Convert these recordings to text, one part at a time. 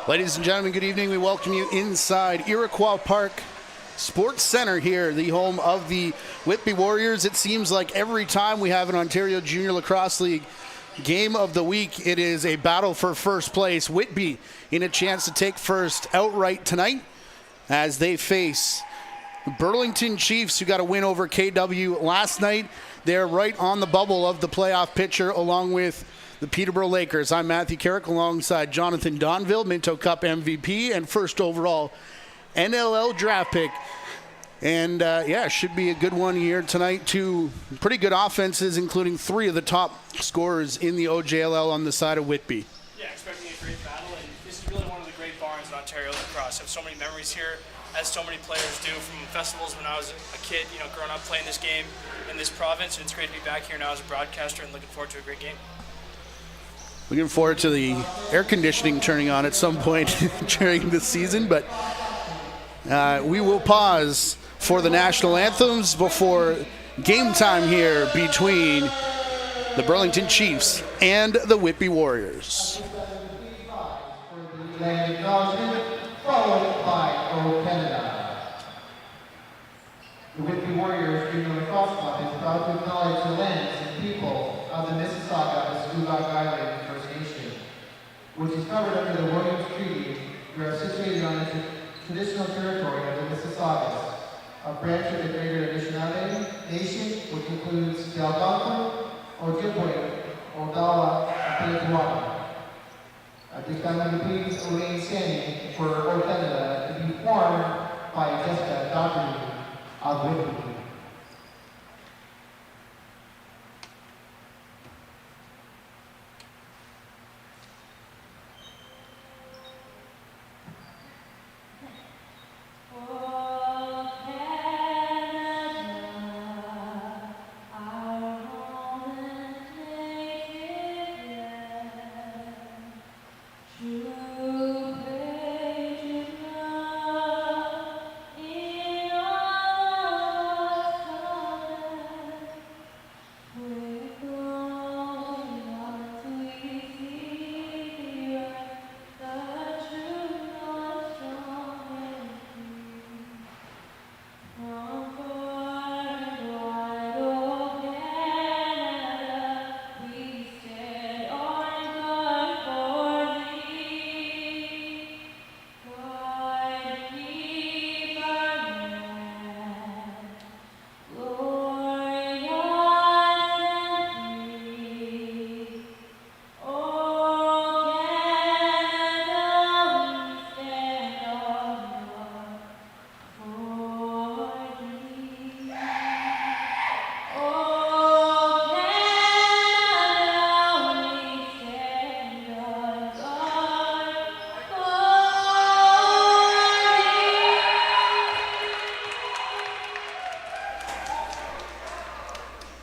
Ladies and gentlemen, good evening. We welcome you inside Iroquois Park Sports Center here, the home of the Whitby Warriors. It seems like every time we have an Ontario Junior Lacrosse League game of the week, it is a battle for first place. Whitby in a chance to take first outright tonight as they face Burlington Chiefs, who got a win over KW last night. They're right on the bubble of the playoff picture along with the Peterborough Lakers. I'm Matthew Carrick alongside Jonathan Donville, Minto Cup MVP and first overall NLL draft pick. And should be a good one here tonight. Two pretty good offenses, including three of the top scorers in the OJLL on the side of Whitby. Yeah, expecting a great battle, and this is really one of the great barns in Ontario lacrosse. I have so many memories here, as so many players do, from festivals when I was a kid, growing up playing this game in this province, and it's great to be back here now as a broadcaster and looking forward to a great game. Looking forward to the air conditioning turning on at some point during the season, but we will pause for the national anthems before game time here between the Burlington Chiefs and the Whitby Warriors. Followed by O Canada. The Whitby Warriors Junior Lacrosse Club is proud to acknowledge the lands and people of the Mississauga-Pascagoula Island First Nation, which is covered under the Williams Treaty. We are situated on the traditional territory of the Mississaugas, a branch of the Greater Anishinaabe Nation, which includes the Algonquin, Ojibwe, Odawa, and Petuawa. At this time, we please remain standing for O Canada to be formed by Jessica Doherty of Whitby.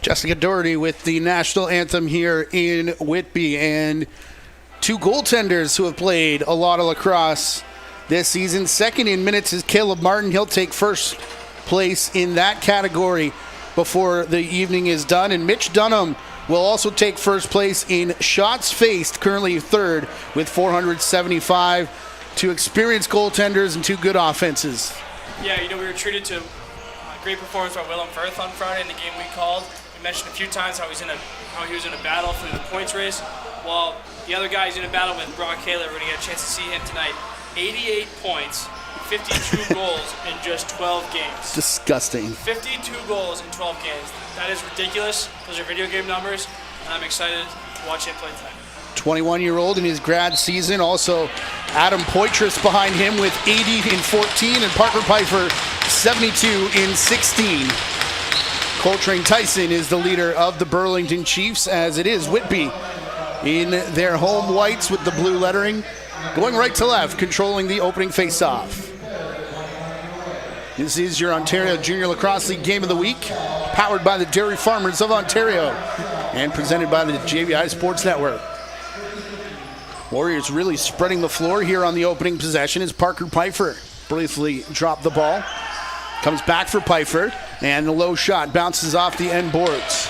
Jessica Doherty with the national anthem here in Whitby, and two goaltenders who have played a lot of lacrosse this season. Second in minutes is Caleb Martin. He'll take first place in that category before the evening is done. And Mitch Dunham will also take first place in shots faced, currently third with 475. Two experienced goaltenders and two good offenses. Yeah, we were treated to a great performance by Willem Firth on Friday in the game we called. We mentioned a few times how he was in a battle for the points race. Well, the other guy he's in a battle with, Brock Kaler, we're going to get a chance to see him tonight. 88 points, 52 goals in just 12 games. Disgusting. 52 goals in 12 games. That is ridiculous. Those are video game numbers, and I'm excited to watch him play tonight. 21-year-old in his grad season. Also, Adam Poitras behind him with 80 in 14, and Parker Pfeiffer 72 in 16. Coltrane Tyson is the leader of the Burlington Chiefs, as it is Whitby in their home whites with the blue lettering, going right to left, controlling the opening face-off. This is your Ontario Junior Lacrosse League Game of the Week, powered by the Dairy Farmers of Ontario and presented by the JVI Sports Network. Warriors really spreading the floor here on the opening possession as Parker Pfeiffer briefly dropped the ball. Comes back for Pfeiffer, and the low shot bounces off the end boards.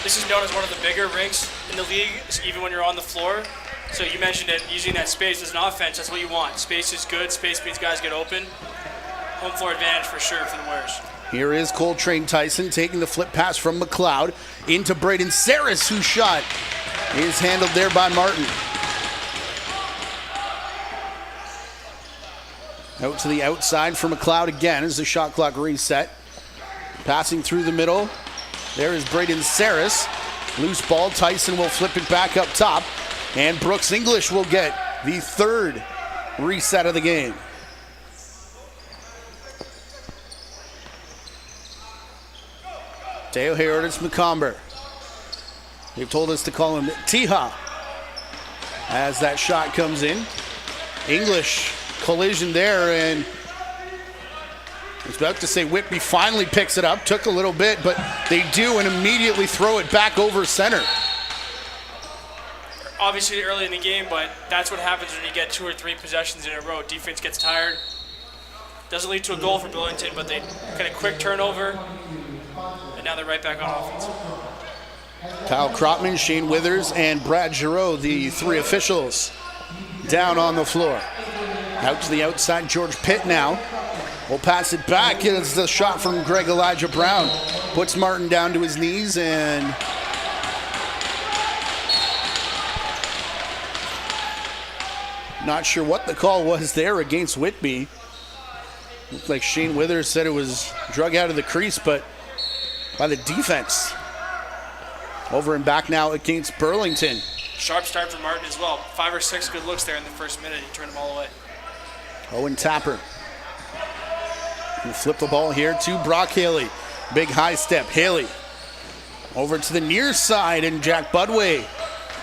This is known as one of the bigger rinks in the league, even when you're on the floor. So you mentioned it, using that space as an offense, that's what you want. Space is good, space means guys get open. Home floor advantage for sure for the Warriors. Here is Coltrane Tyson taking the flip pass from McLeod into Braden Saris, whose shot is handled there by Martin. Out to the outside for McLeod again as the shot clock reset. Passing through the middle. There is Braden Saris. Loose ball. Tyson will flip it back up top. And Brooks English will get the third reset of the game. Teo Heritage McComber. They've told us to call him Tiha as that shot comes in. English collision there, and I was about to say Whitby finally picks it up. Took a little bit, but they do, and immediately throw it back over center. Obviously early in the game, but that's what happens when you get 2 or 3 possessions in a row. Defense gets tired. Doesn't lead to a goal for Burlington, but they get a quick turnover, and now they're right back on offense. Kyle Krotman, Shane Withers, and Brad Giroux, the 3 officials, down on the floor. Out to the outside, George Pitt now. We'll pass it back. It's the shot from Greg Elijah Brown. Puts Martin down to his knees, and not sure what the call was there against Whitby. Looked like Shane Withers said it was drug out of the crease, but by the defense. Over and back now against Burlington. Sharp start for Martin as well. 5 or 6 good looks there in the first minute. He turned them all away. Owen Tapper. He'll flip the ball here to Brock Haley. Big high step. Haley over to the near side, and Jack Budway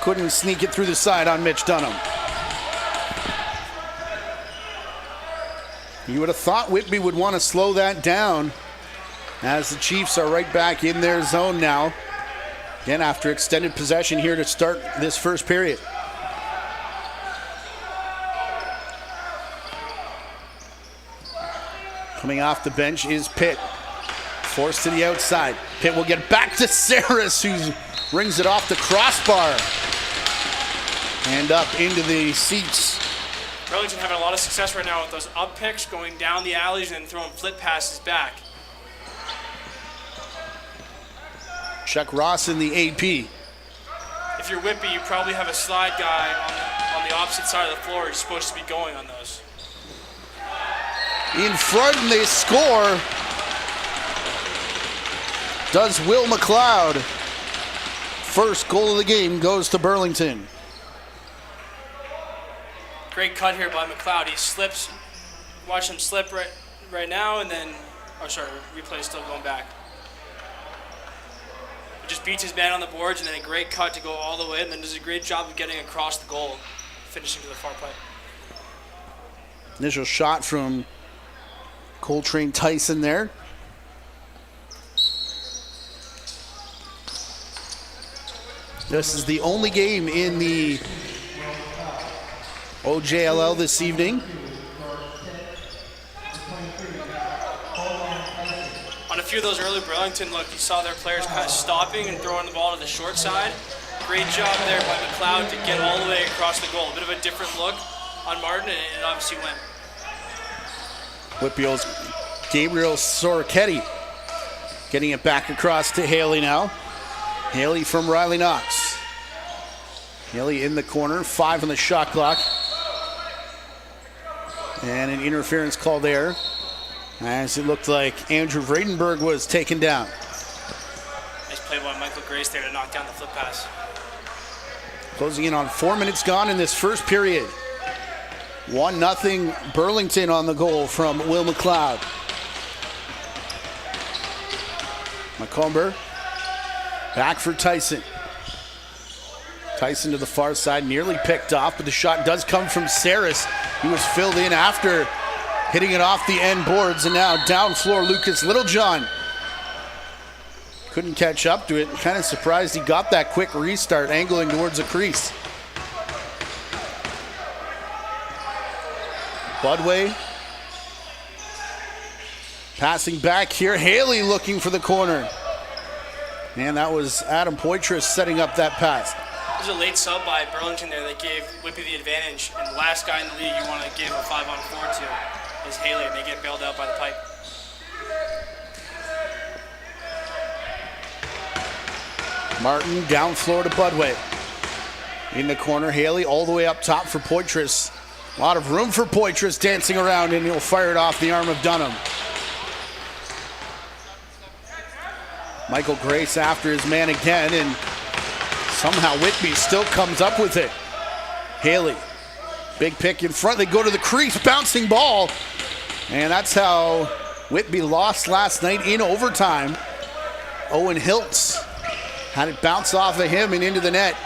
couldn't sneak it through the side on Mitch Dunham. You would have thought Whitby would want to slow that down as the Chiefs are right back in their zone now. Again, after extended possession here to start this first period. Coming off the bench is Pitt. Forced to the outside. Pitt will get back to Saris, who rings it off the crossbar. And up into the seats. Burlington having a lot of success right now with those up picks, going down the alleys and throwing flip passes back. Chuck Ross in the AP. If you're Whitby, you probably have a slide guy on the opposite side of the floor who's supposed to be going on those. In front, and they score. Does Will McLeod. First goal of the game goes to Burlington. Great cut here by McLeod. He slips. Watch him slip right now, and then, replay is still going back. He just beats his man on the boards, and then a great cut to go all the way, and then does a great job of getting across the goal, finishing to the far play. Initial shot from Coltrane Tyson there. This is the only game in the OJLL this evening. On a few of those early Burlington, look, you saw their players kind of stopping and throwing the ball to the short side. Great job there by McLeod to get all the way across the goal. A bit of a different look on Martin, and it obviously went. Whitby's Gabriel Soroketti getting it back across to Haley now. Haley from Riley Knox. Haley in the corner, 5 on the shot clock. And an interference call there, as it looked like Andrew Vredenberg was taken down. Nice play by Michael Grace there to knock down the flip pass. Closing in on 4 minutes gone in this first period. 1-0 Burlington on the goal from Will McLeod. McComber back for Tyson. Tyson to the far side, nearly picked off, but the shot does come from Saris. He was filled in after hitting it off the end boards, and now down floor Lucas Littlejohn. Couldn't catch up to it. Kind of surprised he got that quick restart, angling towards the crease. Budway passing back here. Haley looking for the corner. And that was Adam Poitras setting up that pass. There's a late sub by Burlington there that gave Whitby the advantage, and the last guy in the league you want to give a 5-on-4 to is Haley, and they get bailed out by the pipe. Martin down floor to Budway. In the corner, Haley all the way up top for Poitras. A lot of room for Poitras dancing around, and he'll fire it off the arm of Dunham. Michael Grace after his man again, and somehow Whitby still comes up with it. Haley, big pick in front. They go to the crease, bouncing ball. And that's how Whitby lost last night in overtime. Owen Hiltz had it bounce off of him and into the net.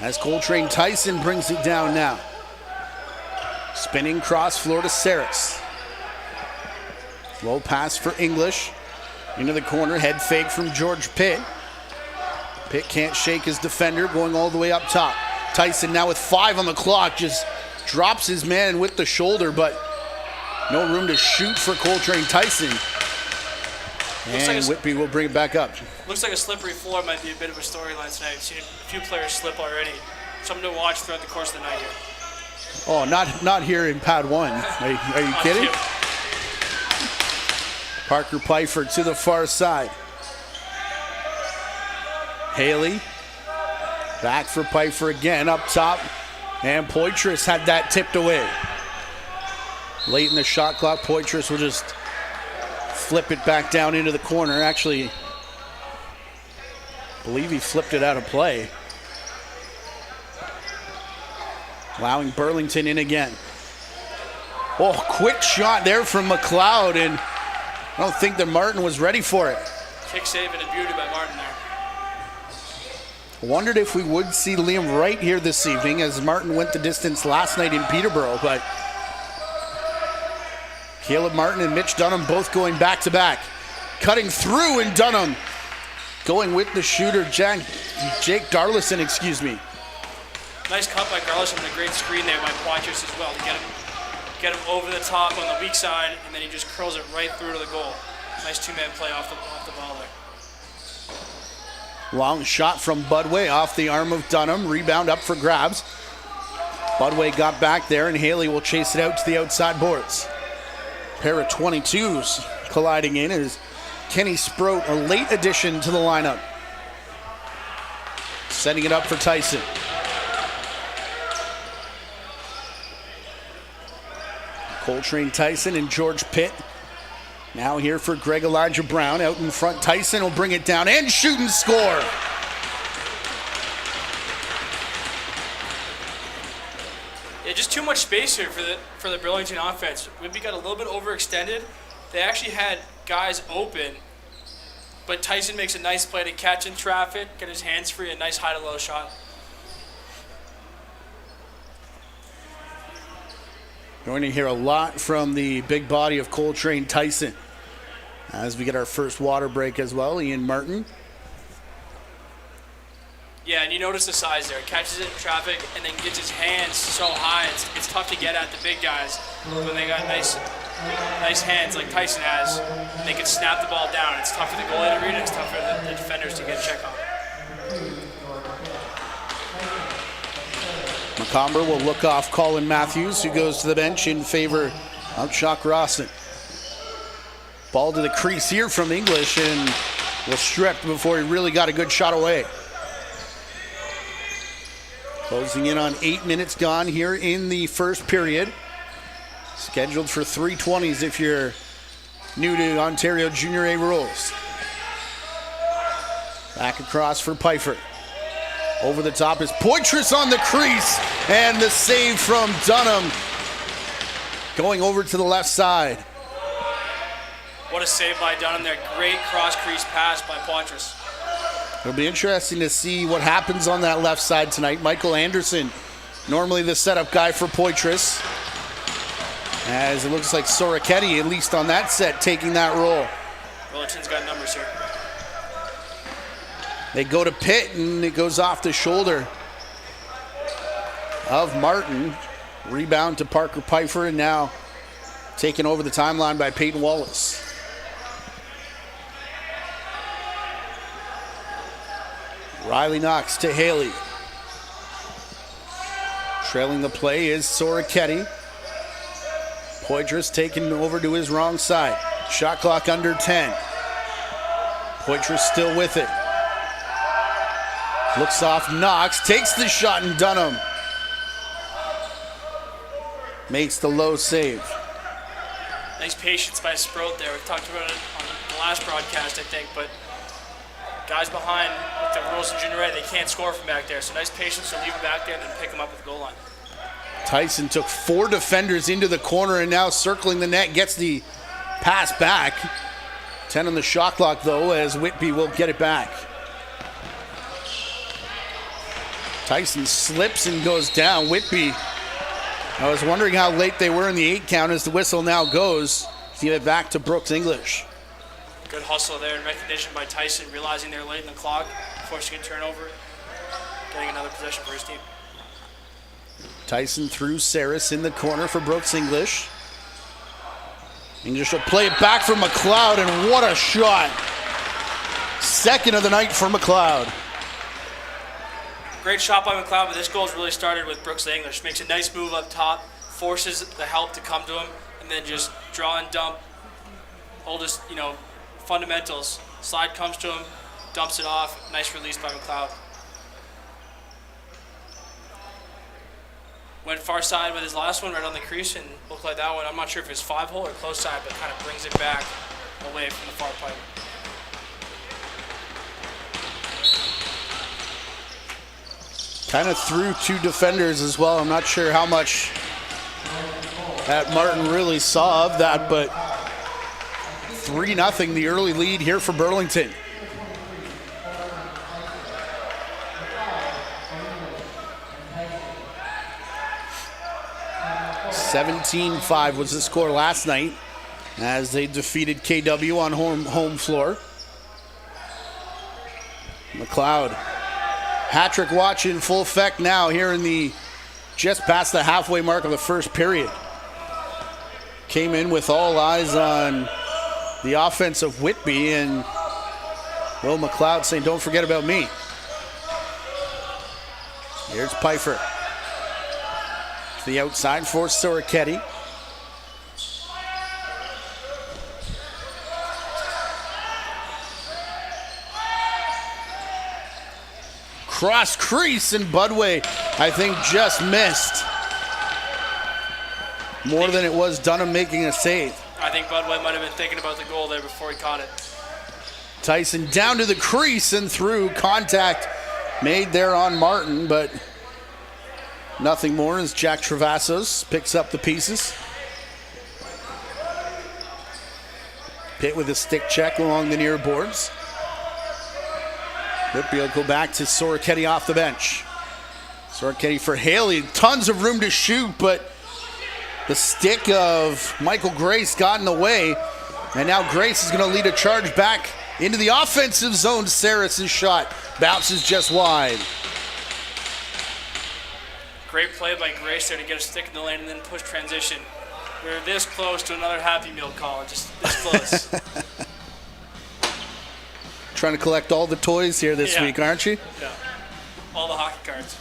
As Coltrane Tyson brings it down now. Spinning cross floor to Saris. Low pass for English. Into the corner, head fake from George Pitt. Pitt can't shake his defender, going all the way up top. Tyson now with 5 on the clock, just drops his man with the shoulder, but no room to shoot for Coltrane Tyson. And Whitby will bring it back up. Looks like a slippery floor might be a bit of a storyline tonight. I've seen a few players slip already. Something to watch throughout the course of the night here. Oh, not here in pad 1. Are you kidding? Parker Pfeiffer to the far side. Haley back for Pfeiffer again up top. And Poitras had that tipped away. Late in the shot clock, Poitras will just flip it back down into the corner. Actually, I believe he flipped it out of play. Allowing Burlington in again. Oh, quick shot there from McLeod, and I don't think that Martin was ready for it. Kick save and a beauty by Martin there. Wondered if we would see Liam Wright here this evening, as Martin went the distance last night in Peterborough, but Caleb Martin and Mitch Dunham both going back to back. Cutting through, and Dunham going with the shooter, Jake Darlison, excuse me. Nice cut by Garlison and a great screen there by Poitras as well to get him over the top on the weak side, and then he just curls it right through to the goal. Nice two-man play off the ball there. Long shot from Budway off the arm of Dunham. Rebound up for grabs. Budway got back there, and Haley will chase it out to the outside boards. Pair of 22s colliding in as Kenny Sproat, a late addition to the lineup. Setting it up for Tyson. Coltrane Tyson and George Pitt. Now here for Greg Elijah Brown. Out in front, Tyson will bring it down and shoot and score. Yeah, just too much space here for the Burlington offense. Whitby got a little bit overextended. They actually had guys open, but Tyson makes a nice play to catch in traffic, get his hands free, a nice high to low shot. Going to hear a lot from the big body of Coltrane Tyson as we get our first water break as well. Ian Martin. Yeah, and you notice the size there. Catches it in traffic and then gets his hands so high. It's tough to get at the big guys when they got nice hands like Tyson has. And they can snap the ball down. It's tough for the goalie to read it. It's tough for the defenders to get a check on it. McComber will look off Colin Matthews, who goes to the bench in favor of Chuck Rawson. Ball to the crease here from English, and was stripped before he really got a good shot away. Closing in on 8 minutes gone here in the first period. Scheduled for 3:20s if you're new to Ontario Junior A rules. Back across for Pfeiffer. Over the top is Poitras on the crease, and the save from Dunham. Going over to the left side. What a save by Dunham there. Great cross-crease pass by Poitras. It'll be interesting to see what happens on that left side tonight. Michael Anderson, normally the setup guy for Poitras, as it looks like Soroketti, at least on that set, taking that role. Burlington's got numbers here. They go to Pitt, and it goes off the shoulder of Martin. Rebound to Parker Pfeiffer, and now taken over the timeline by Peyton Wallace. Riley Knox to Haley. Trailing the play is Soroketti. Poitras taking over to his wrong side. Shot clock under 10. Poitras still with it. Looks off Knox, takes the shot, and Dunham makes the low save. Nice patience by Sproat there. We've talked about it on the last broadcast, I think, but guys behind with the rules in junior A, they can't score from back there. So nice patience to leave it back there and then pick them up at the goal line. Tyson took 4 defenders into the corner and now circling the net, gets the pass back. 10 on the shot clock, though, as Whitby will get it back. Tyson slips and goes down. Whitby, I was wondering how late they were in the 8 count as the whistle now goes. Give it back to Brooks English. Good hustle there and recognition by Tyson, realizing they're late in the clock, forcing a turnover, getting another possession for his team. Tyson through Saris in the corner for Brooks English. English will play it back for McLeod, and what a shot. Second of the night for McLeod. Great shot by McLeod, but this goal's really started with Brooks English. Makes a nice move up top, forces the help to come to him, and then just draw and dump. Hold his, fundamentals. Slide comes to him, dumps it off. Nice release by McLeod. Went far side with his last one right on the crease and looked like that one. I'm not sure if it's 5-hole or close side, but kind of brings it back away from the far pipe. Kind of threw 2 defenders as well. I'm not sure how much that Martin really saw of that, but 3-0 the early lead here for Burlington. $17-5 was the score last night as they defeated KW on home floor. McLeod, hat-trick watch in full effect now here in the just past the halfway mark of the first period. Came in with all eyes on the offense of Whitby, and Will McLeod saying, "Don't forget about me." Here's Pfeiffer. To the outside for Soroketti. Cross crease, and Budway, I think, just missed. More than it was Dunham making a save. I think Budway might have been thinking about the goal there before he caught it. Tyson down to the crease and through. Contact made there on Martin, but nothing more as Jack Travassos picks up the pieces. Pitt with a stick check along the near boards. Whitby will go back to Soroketti off the bench. Soroketti for Haley. Tons of room to shoot, but the stick of Michael Grace got in the way. And now Grace is going to lead a charge back into the offensive zone. Saris' shot bounces just wide. Great play by Grace there to get a stick in the lane and then push transition. We're this close to another Happy Meal call, just this close. Trying to collect all the toys here this week, aren't you? Yeah. All the hockey cards.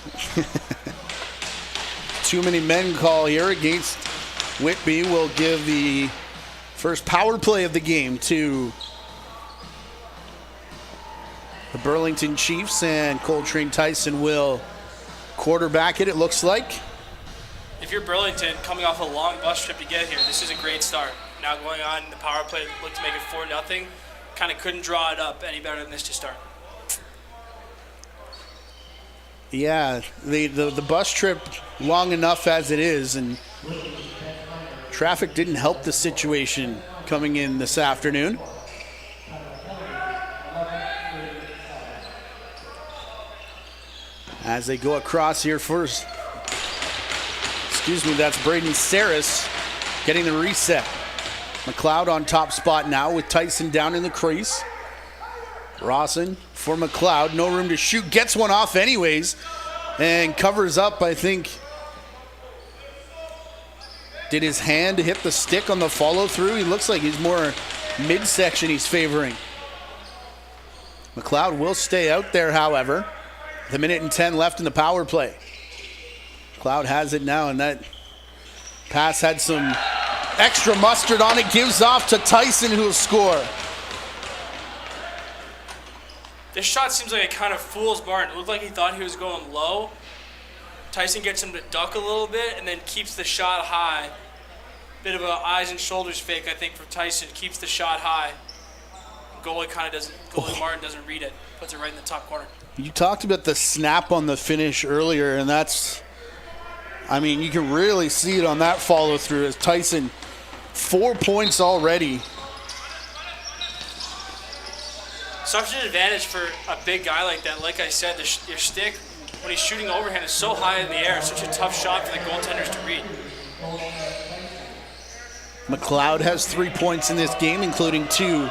Too many men call here against Whitby. Will give the first power play of the game to the Burlington Chiefs, and Coltrane Tyson will quarterback it looks like. If you're Burlington, coming off a long bus trip to get here, this is a great start. Now going on, the power play looked to make it 4-0. Kind of couldn't draw it up any better than this to start. Yeah, the bus trip long enough as it is, and traffic didn't help the situation coming in this afternoon. As they go across here first, that's Braden Saris getting the reset. McLeod on top spot now with Tyson down in the crease. Rawson for McLeod, no room to shoot, gets one off anyways, and covers up, I think. Did his hand hit the stick on the follow through? He looks like he's more midsection he's favoring. McLeod will stay out there, however. The 1:10 left in the power play. McLeod has it now, and that pass had some extra mustard on it. Gives off to Tyson, who will score. This shot seems like it kind of fools Martin. It looked like he thought he was going low. Tyson gets him to duck a little bit and then keeps the shot high. Bit of a eyes and shoulders fake, I think, from Tyson. Keeps the shot high. Goalie Martin doesn't read it. Puts it right in the top corner. You talked about the snap on the finish earlier, and that's, I mean, you can really see it on that follow through as Tyson, 4 points already. Such an advantage for a big guy like that. Like I said, your stick, when he's shooting overhand, is so high in the air. It's such a tough shot for the goaltenders to read. McLeod has 3 points in this game, including 2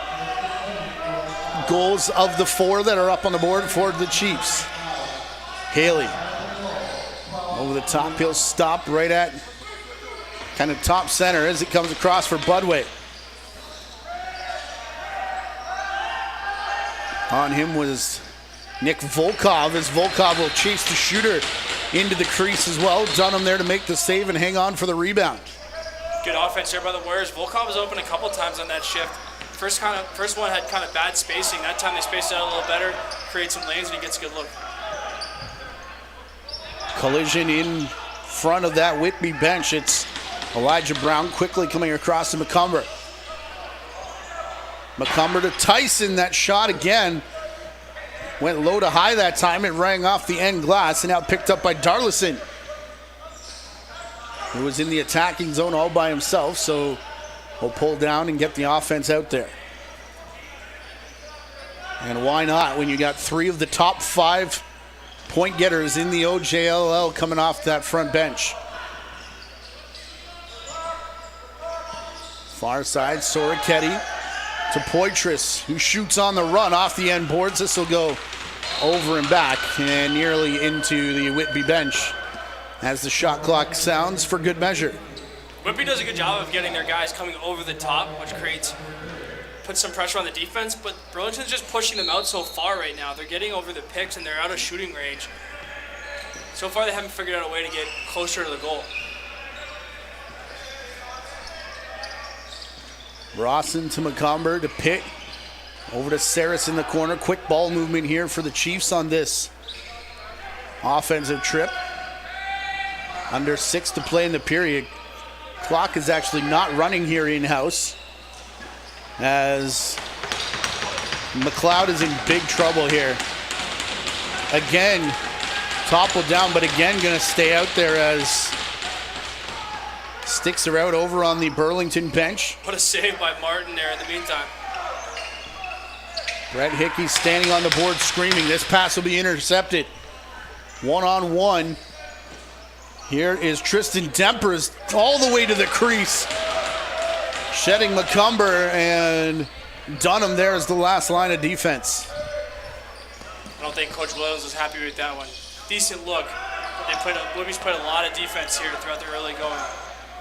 goals of the 4 that are up on the board for the Chiefs. Haley over the top. He'll stop right at kind of top center as it comes across for Budway. On him was Nick Volkov, as Volkov will chase the shooter into the crease as well. Dunham there to make the save and hang on for the rebound. Good offense there by the Warriors. Volkov was open a couple times on that shift. First one had kind of bad spacing. That time they spaced it out a little better, create some lanes, and he gets a good look. Collision in front of that Whitby bench. It's Elijah Brown quickly coming across to McCumber. McCumber to Tyson. That shot again went low to high that time. It rang off the end glass and now picked up by Darlison, who was in the attacking zone all by himself, so he'll pull down and get the offense out there. And why not when you got 3 of the top 5 point getters in the OJLL coming off that front bench. Far side, Soroketti to Poitras, who shoots on the run off the end boards. This will go over and back and nearly into the Whitby bench as the shot clock sounds for good measure. Whitby does a good job of getting their guys coming over the top, which puts some pressure on the defense, but Burlington's just pushing them out so far right now. They're getting over the picks and they're out of shooting range. So far they haven't figured out a way to get closer to the goal. Rawson to McComber to Pitt. Over to Saris in the corner. Quick ball movement here for the Chiefs on this offensive trip. Under 6 to play in the period. Clock is actually not running here in-house, as McLeod is in big trouble here. Again, toppled down, but again going to stay out there as sticks are out over on the Burlington bench. What a save by Martin there in the meantime. Brett Hickey standing on the board screaming. This pass will be intercepted. 1-on-1. Here is Tristan Dempers all the way to the crease. Shedding McCumber, and Dunham there is the last line of defense. I don't think Coach Williams was happy with that one. Decent look. Whitby's played a lot of defense here throughout the early going.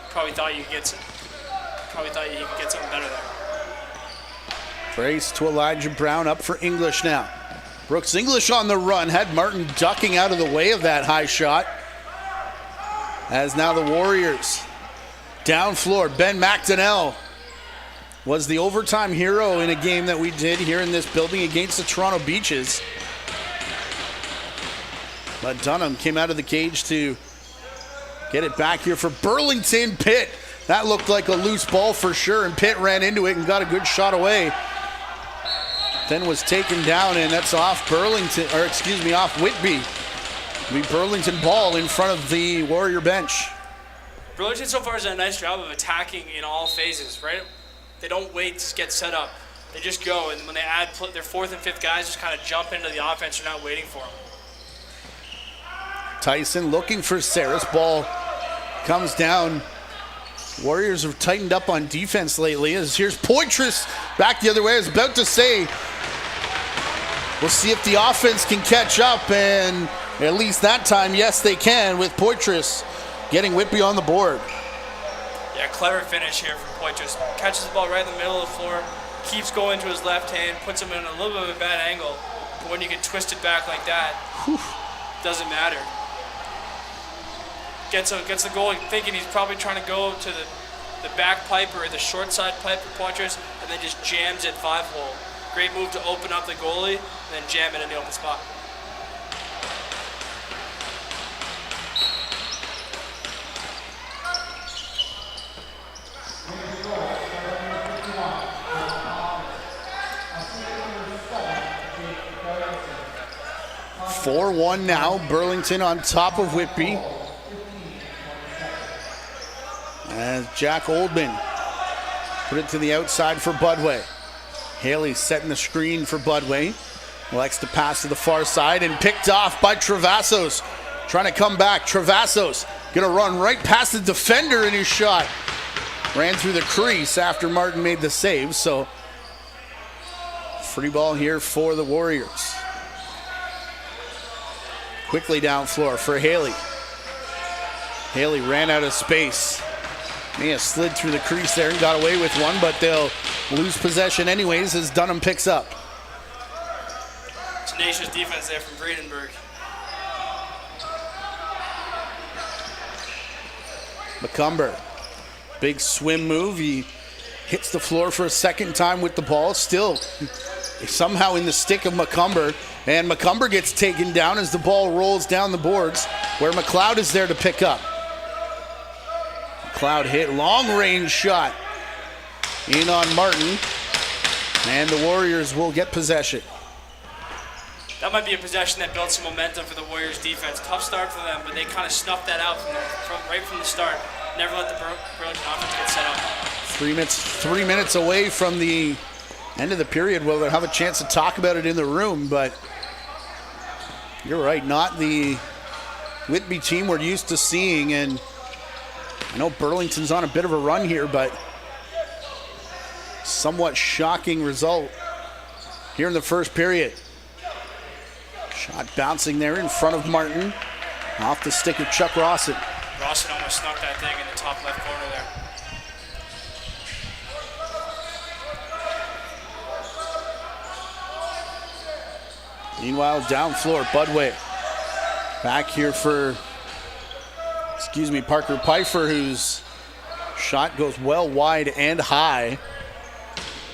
Probably thought you could get something better there. Brace to Elijah Brown, up for English now. Brooks English on the run, had Martin ducking out of the way of that high shot. As now the Warriors down floor. Ben McDonnell was the overtime hero in a game that we did here in this building against the Toronto Beaches. But Dunham came out of the cage to get it back here for Burlington. Pitt, that looked like a loose ball for sure, and Pitt ran into it and got a good shot away. Then was taken down, and that's off off Whitby. The Burlington ball in front of the Warrior bench. Burlington so far has done a nice job of attacking in all phases, right? They don't wait to get set up. They just go, and when they add their 4th and 5th guys, just kind of jump into the offense. They're not waiting for them. Tyson looking for Saris. Ball comes down. Warriors have tightened up on defense lately. As here's Poitras back the other way. I was about to say, we'll see if the offense can catch up, and at least that time, yes, they can, with Poitras getting Whitby on the board. Yeah, clever finish here from Poitras. Catches the ball right in the middle of the floor, keeps going to his left hand, puts him in a little bit of a bad angle. But when you get twisted back like that, doesn't matter. Gets the goal thinking he's probably trying to go to the back pipe or the short side pipe for Poitras, and then just jams it 5-hole. Great move to open up the goalie and then jam it in the open spot. (4-1) now. Burlington on top of Whitby. As Jack Oldman put it to the outside for Budway. Haley setting the screen for Budway. Likes to pass to the far side and picked off by Travassos. Trying to come back. Travassos gonna run right past the defender in his shot. Ran through the crease after Martin made the save, so free ball here for the Warriors. Quickly down floor for Haley. Haley ran out of space. May have slid through the crease there and got away with one, but they'll lose possession anyways as Dunham picks up. Tenacious defense there from Bradenburg. McCumber, big swim move. He hits the floor for a second time with the ball. Still somehow in the stick of McCumber, and McCumber gets taken down as the ball rolls down the boards where McLeod is there to pick up. McLeod hit long range shot in on Martin, and the Warriors will get possession. That might be a possession that built some momentum for the Warriors defense. Tough start for them, but they kind of snuffed that out right from the start. Never let the Burlington offense get set up. 3 minutes away from the end of the period. We'll have a chance to talk about it in the room, but you're right, not the Whitby team we're used to seeing, and I know Burlington's on a bit of a run here, but somewhat shocking result here in the first period. Shot bouncing there in front of Martin, off the stick of Chuck Rawson. Rawson almost snuck that thing in the top left corner there. Meanwhile, down floor, Budway back here for, Parker Pfeiffer, whose shot goes well wide and high.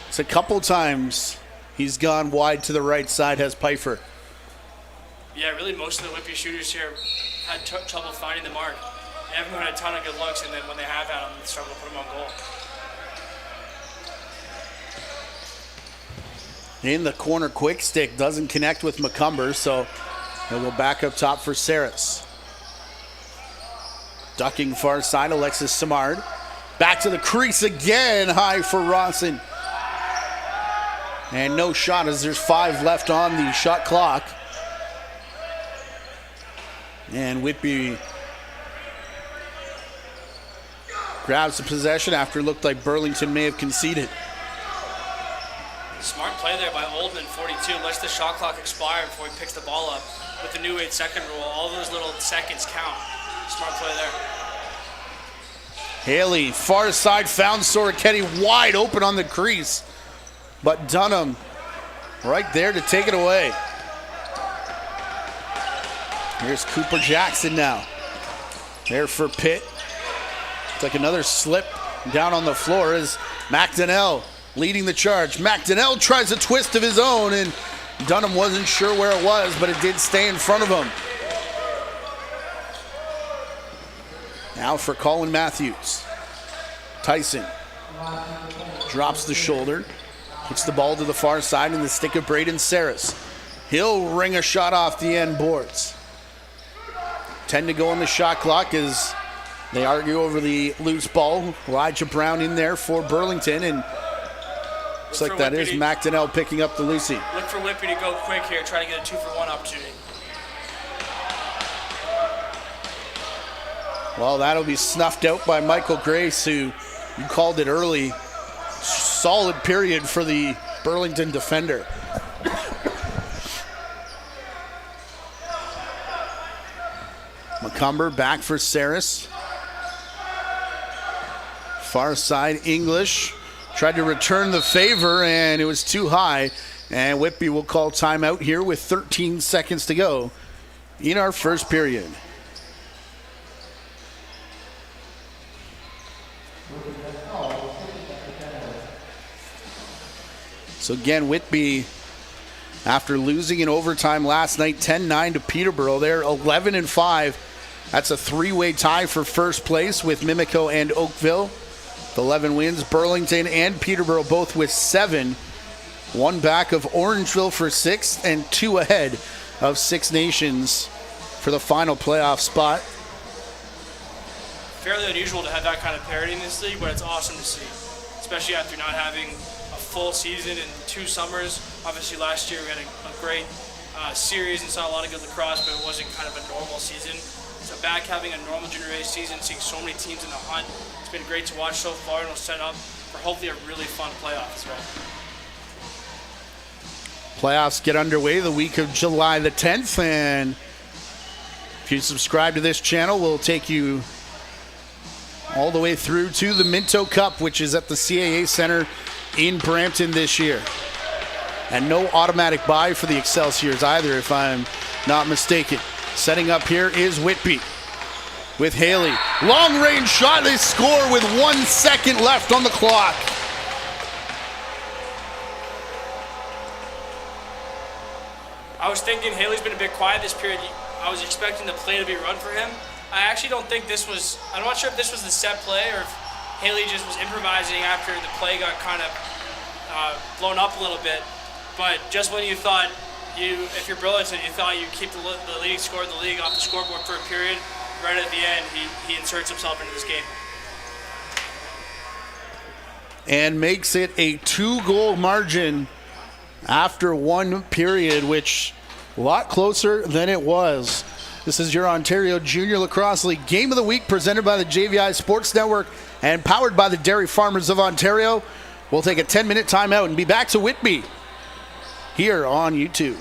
It's a couple times he's gone wide to the right side, has Pfeiffer. Yeah, really most of the Whitby shooters here had trouble finding the mark. They haven't had a ton of good looks, and then when they have had them, they struggle to put them on goal. In the corner, quick stick doesn't connect with McCumber, so he'll go back up top for Saris. Ducking far side, Alexis Simard. Back to the crease again, high for Rawson. And no shot as there's 5 left on the shot clock. And Whitby grabs the possession after it looked like Burlington may have conceded. Smart play there by Oldman, 42. Lets the shot clock expire before he picks the ball up. With the new 8-second rule, all those little seconds count. Smart play there. Haley, far side, found Soroketti wide open on the crease. But Dunham right there to take it away. Here's Cooper Jackson now. There for Pitt. It's like another slip down on the floor as McDonnell leading the charge. McDonnell tries a twist of his own, and Dunham wasn't sure where it was, but it did stay in front of him. Now for Colin Matthews. Tyson drops the shoulder, puts the ball to the far side in the stick of Braden Saris. He'll ring a shot off the end boards. 10 to go on the shot clock as they argue over the loose ball. Elijah Brown in there for Burlington, and looks like that is McDonnell picking up the Lucy. Look for Whitby to go quick here, try to get a 2-for-1 opportunity. Well, that'll be snuffed out by Michael Grace, who you called it early. Solid period for the Burlington defender. McCumber back for Saris. Far side, English Tried to return the favor, and it was too high. And Whitby will call timeout here with 13 seconds to go in our first period. So again, Whitby, after losing in overtime last night, 10-9 to Peterborough, they're 11-5. That's a three-way tie for first place with Mimico and Oakville. The 11 wins, Burlington and Peterborough both with 7. One back of Orangeville for 6th and 2 ahead of Six Nations for the final playoff spot. Fairly unusual to have that kind of parity in this league, but it's awesome to see, especially after not having a full season in 2 summers. Obviously last year we had a great series and saw a lot of good lacrosse, but it wasn't kind of a normal season. So back having a normal junior A season, seeing so many teams in the hunt, it's been great to watch so far, and it'll set up for hopefully a really fun playoff as well. Playoffs get underway the week of July the 10th, and if you subscribe to this channel, we'll take you all the way through to the Minto Cup, which is at the CAA Center in Brampton this year. And no automatic bye for the Excelsiors either, if I'm not mistaken. Setting up here is Whitby with Haley. Long range shot, they score with 1 second left on the clock. I was thinking Haley's been a bit quiet this period. I was expecting the play to be run for him. I actually don't think this was, I'm not sure if this was the set play or if Haley just was improvising after the play got kind of blown up a little bit. But just when you thought, if you're Burlington, you thought you'd keep the leading scorer in the league off the scoreboard for a period, right at the end, he inserts himself into this game. And makes it a 2-goal margin after 1 period, which a lot closer than it was. This is your Ontario Junior Lacrosse League Game of the Week, presented by the JVI Sports Network and powered by the Dairy Farmers of Ontario. We'll take a 10-minute timeout and be back to Whitby here on YouTube.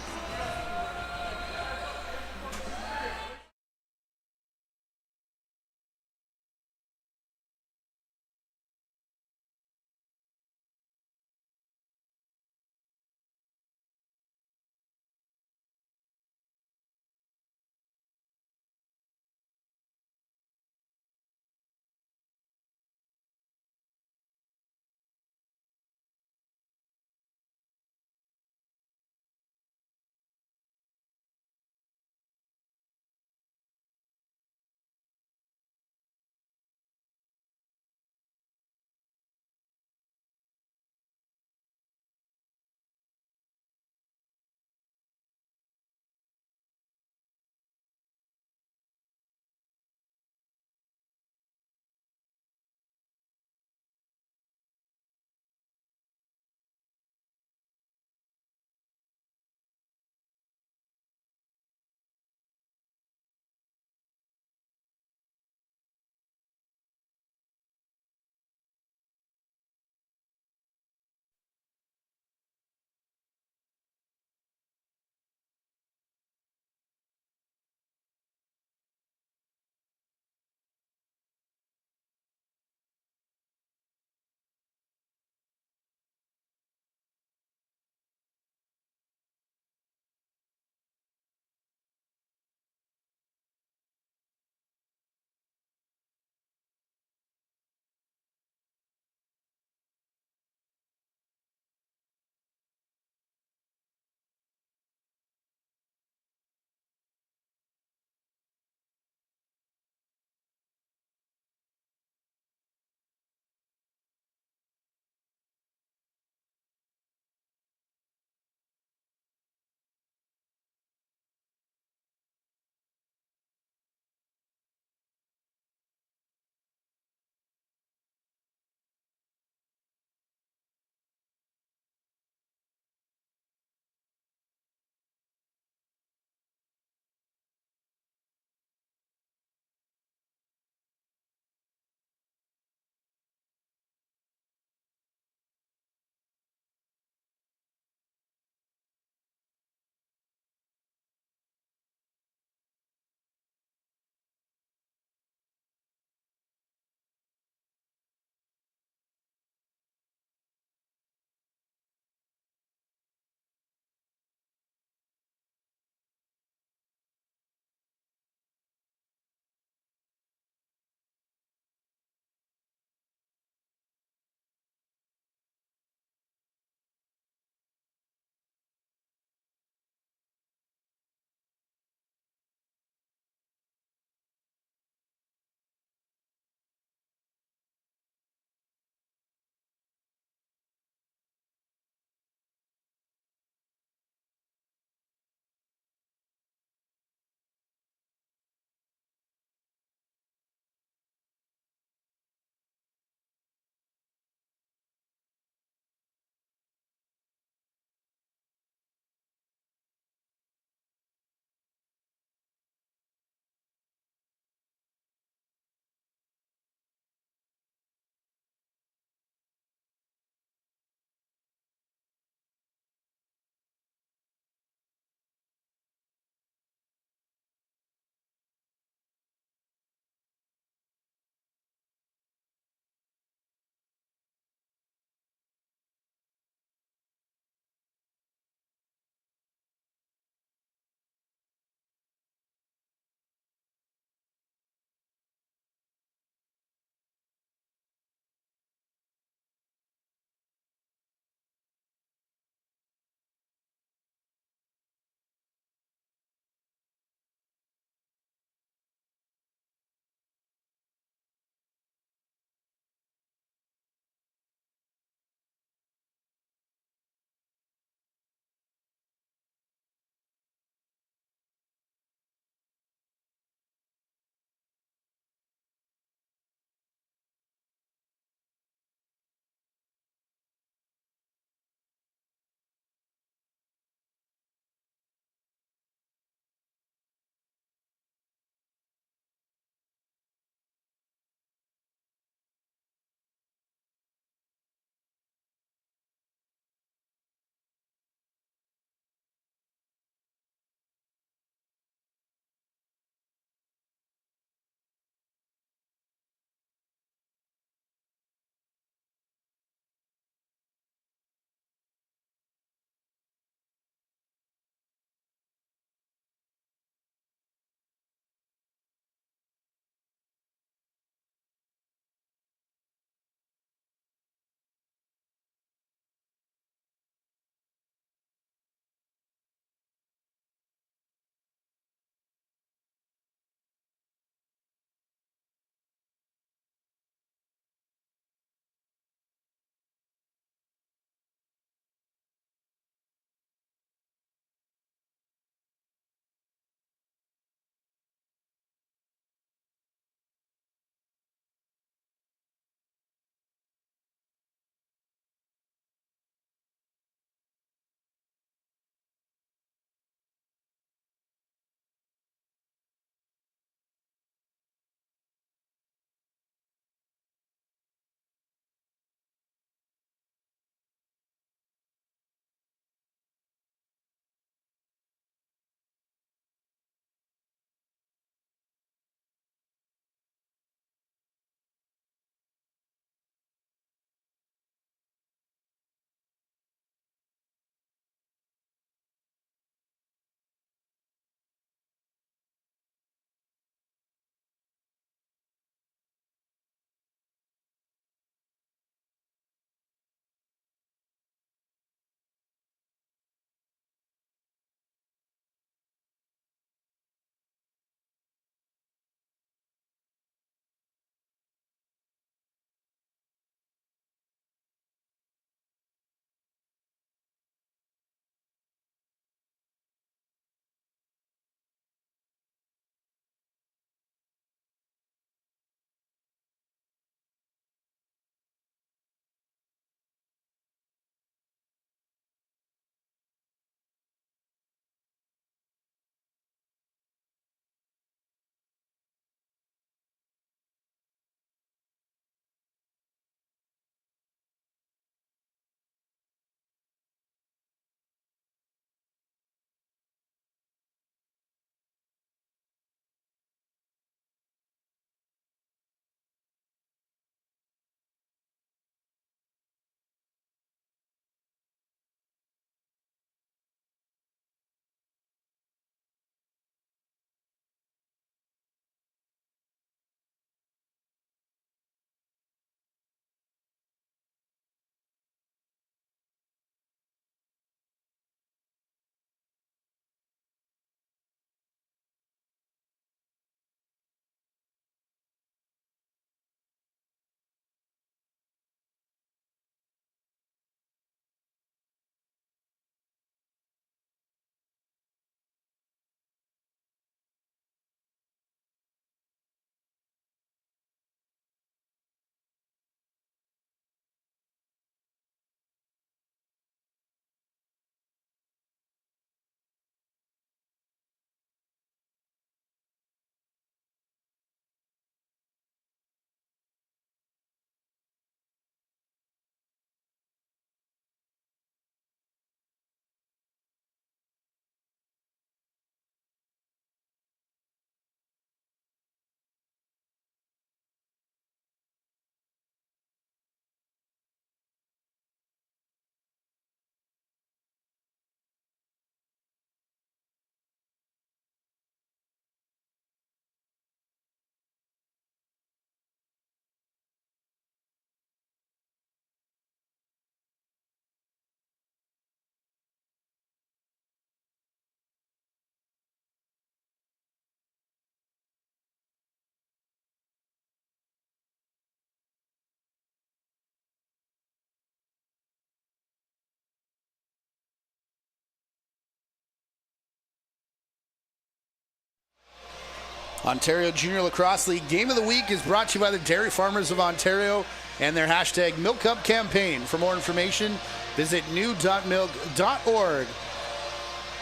Ontario Junior Lacrosse League Game of the Week is brought to you by the Dairy Farmers of Ontario and their hashtag Milk Up campaign. For more information, visit new.milk.org.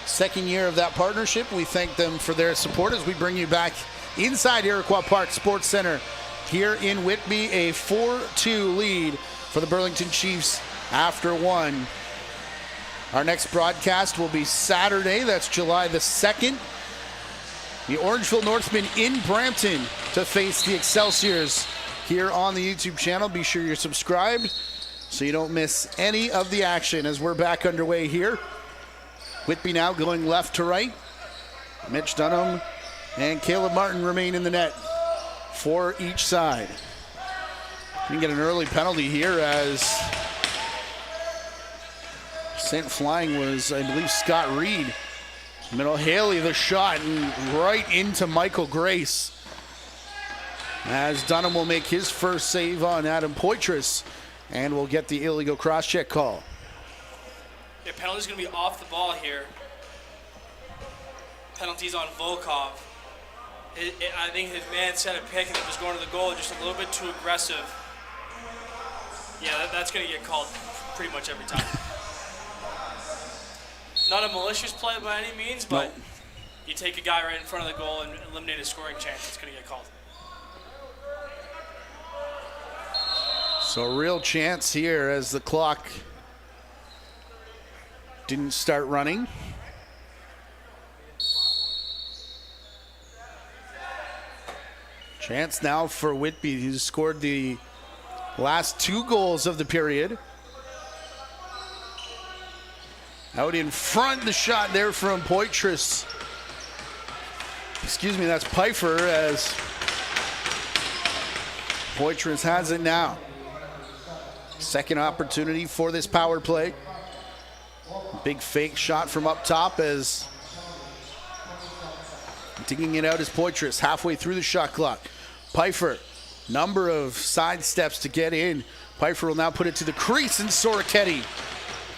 Second year of that partnership. We thank them for their support as we bring you back inside Iroquois Park Sports Center here in Whitby. A 4-2 lead for the Burlington Chiefs after one. Our next broadcast will be Saturday. That's July the 2nd. The Orangeville Northmen in Brampton to face the Excelsiors here on the YouTube channel. Be sure you're subscribed so you don't miss any of the action as we're back underway here. Whitby now going left to right. Mitch Dunham and Caleb Martin remain in the net for each side. You get an early penalty here as sent flying was, I believe, Scott Reed. Middle Haley the shot and right into Michael Grace as Dunham will make his first save on Adam Poitras and will get the illegal cross-check call. Yeah, penalty's going to be off the ball here. Penalties on Volkov. I think his man set a pick and it was going to the goal just a little bit too aggressive. Yeah, that's going to get called pretty much every time. Not a malicious play by any means, but you take a guy right in front of the goal and eliminate a scoring chance, it's going to get called. So a real chance here as the clock didn't start running. Chance now for Whitby, who's scored the last 2 goals of the period. Out in front, the shot there from Poitras. Excuse me, that's Pfeiffer as Poitras has it now. Second opportunity for this power play. Big fake shot from up top as digging it out is Poitras halfway through the shot clock. Pfeiffer, number of side steps to get in. Pfeiffer will now put it to the crease and Soroketti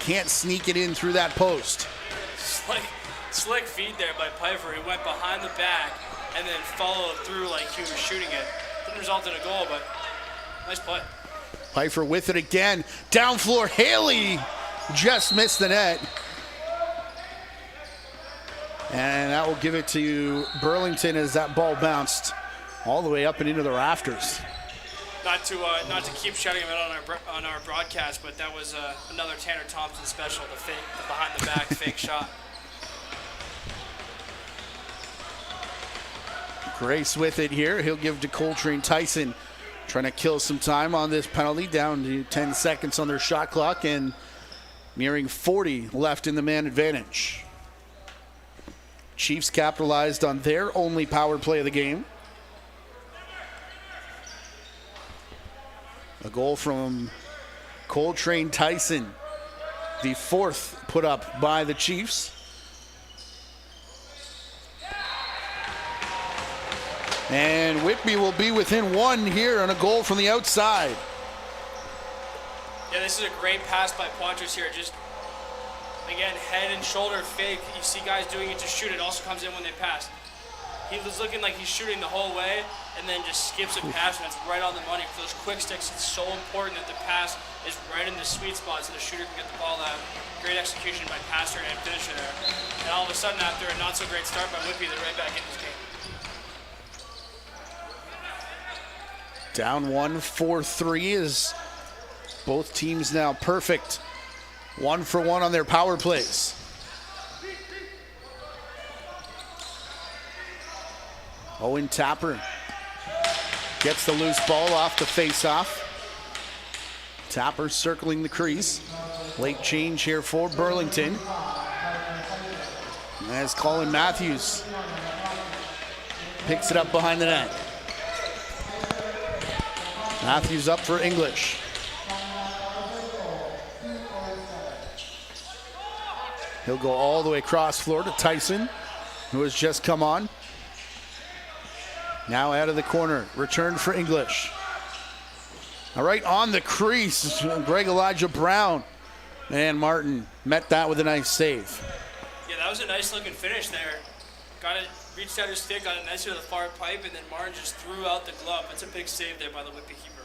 can't sneak it in through that post. Slick feed there by Pfeiffer. He went behind the back and then followed through like he was shooting it. Didn't result in a goal, but nice play. Pfeiffer with it again. Down floor, Haley just missed the net. And that will give it to Burlington as that ball bounced all the way up and into the rafters. Not to keep shouting him out on our broadcast, but that was another Tanner Thompson special, the behind the back fake shot. Grace with it here. He'll give to Coltrane Tyson, trying to kill some time on this penalty, down to 10 seconds on their shot clock and nearing 40 left in the man advantage. Chiefs capitalized on their only power play of the game. A goal from Coltrane Tyson, the 4th put up by the Chiefs. And Whitby will be within 1 here on a goal from the outside. Yeah, this is a great pass by Poitras here. Just, again, head and shoulder fake. You see guys doing it to shoot. It also comes in when they pass. He was looking like he's shooting the whole way and then just skips a pass and it's right on the money. For those quick sticks, it's so important that the pass is right in the sweet spot so the shooter can get the ball out. Great execution by passer and finisher there. And all of a sudden, after a not so great start by Whitby, they're right back in this game. Down 1, 4-3 is both teams now perfect. 1 for 1 on their power plays. Owen Tapper gets the loose ball off the face-off. Tapper circling the crease. Late change here for Burlington. As Colin Matthews picks it up behind the net. Matthews up for English. He'll go all the way across floor to Tyson, who has just come on. Now out of the corner, return for English. All right, on the crease, Greg Elijah Brown. And Martin met that with a nice save. Yeah, that was a nice looking finish there. got it, reached out his stick, got it nicely to the far pipe, and then Martin just threw out the glove. It's a big save there by the Whitby keeper.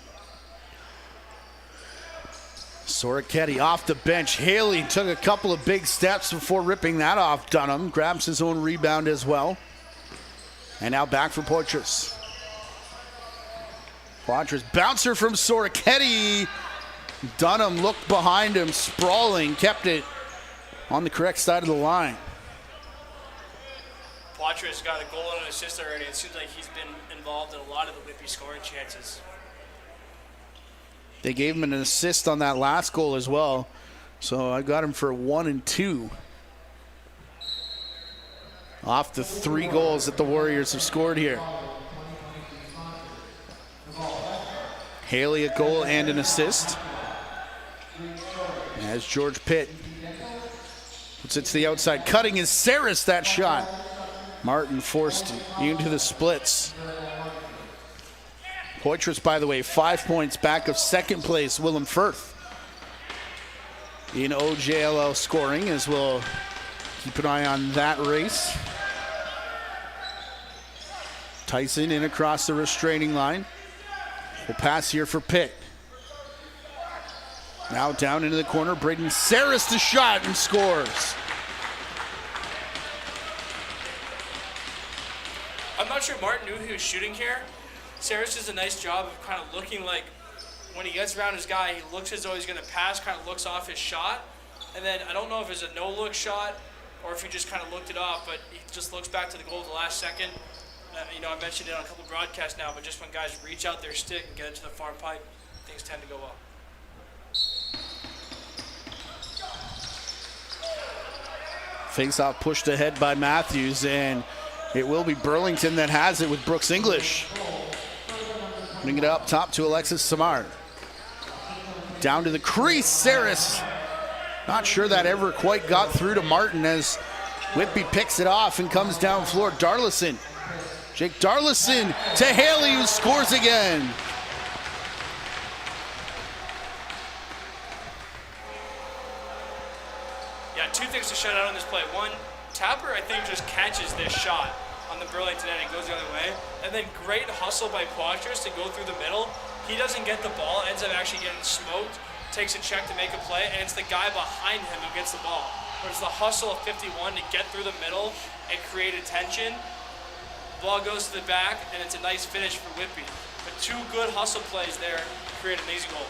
Soroketti off the bench. Haley took a couple of big steps before ripping that off Dunham. Grabs his own rebound as well. And now back for Poitras. Poitras bouncer from Soroketti. Dunham looked behind him, sprawling, kept it on the correct side of the line. Poitras got a goal and an assist already. It seems like he's been involved in a lot of the Whitby scoring chances. They gave him an assist on that last goal as well. So I got him for 1 and 2. Off the 3 goals that the Warriors have scored here. Haley a goal and an assist. As George Pitt puts it to the outside. Cutting is Saris, that shot. Martin forced into the splits. Poitras, by the way, 5 points back of second place, Willem Firth in OJLL scoring, as we'll keep an eye on that race. Tyson in across the restraining line. We'll pass here for Pitt. Now down into the corner, Braden Saris the shot and scores. I'm not sure Martin knew he was shooting here. Saris does a nice job of kind of looking like when he gets around his guy, he looks as though he's going to pass, kind of looks off his shot. And then I don't know if it's a no-look shot or if he just kind of looked it off, but he just looks back to the goal at the last second. I mentioned it on a couple broadcasts now, but just when guys reach out their stick and get it to the far pipe, things tend to go well. Face-off pushed ahead by Matthews, and it will be Burlington that has it with Brooks English. Bring it up top to Alexis Samar. Down to the crease, Saris. Not sure that ever quite got through to Martin as Whitby picks it off and comes down floor. Darlison. Jake Darlison to Haley, who scores again. Yeah, 2 things to shout out on this play. One, Tapper, I think, just catches this shot on the Burlington end and goes the other way. And then great hustle by Poitras to go through the middle. He doesn't get the ball, ends up actually getting smoked, takes a check to make a play, and it's the guy behind him who gets the ball. Whereas the hustle of 51 to get through the middle and create attention. Ball goes to the back, and it's a nice finish for Whitby. But 2 good hustle plays there to create an easy goal.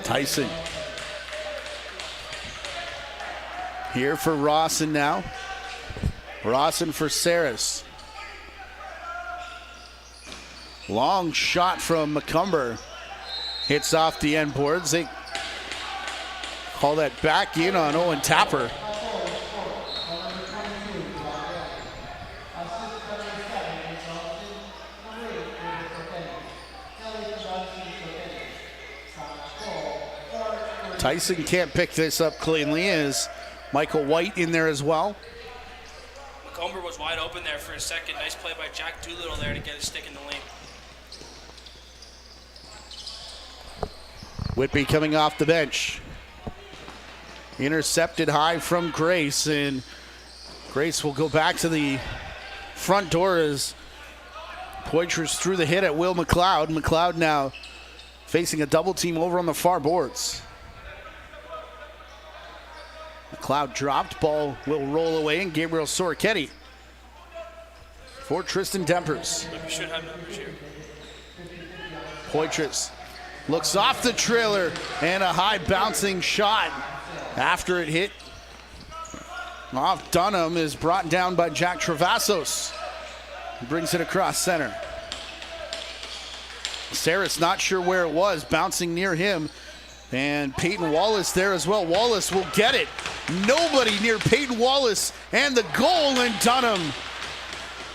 Tyson. Here for Rawson now. Rawson for Saris. Long shot from McCumber. Hits off the end boards. They call that back in on Owen Tapper. Tyson can't pick this up cleanly. Is Michael White in there as well? McComber was wide open there for a second. Nice play by Jack Doolittle there to get his stick in the lane. Whitby coming off the bench. Intercepted high from Grace, and Grace will go back to the front door as Poitras threw the hit at Will McLeod. McLeod now facing a double team over on the far boards. McLeod dropped, ball will roll away, and Gabriel Soroketti for Tristan Dempers. We should have numbers here. Poitras looks off the trailer, and a high bouncing shot after it hit off Dunham is brought down by Jack Travassos. He brings it across center. Saris not sure where it was, bouncing near him. And Peyton Wallace there as well. Wallace will get it. Nobody near Peyton Wallace, and the goal in Dunham.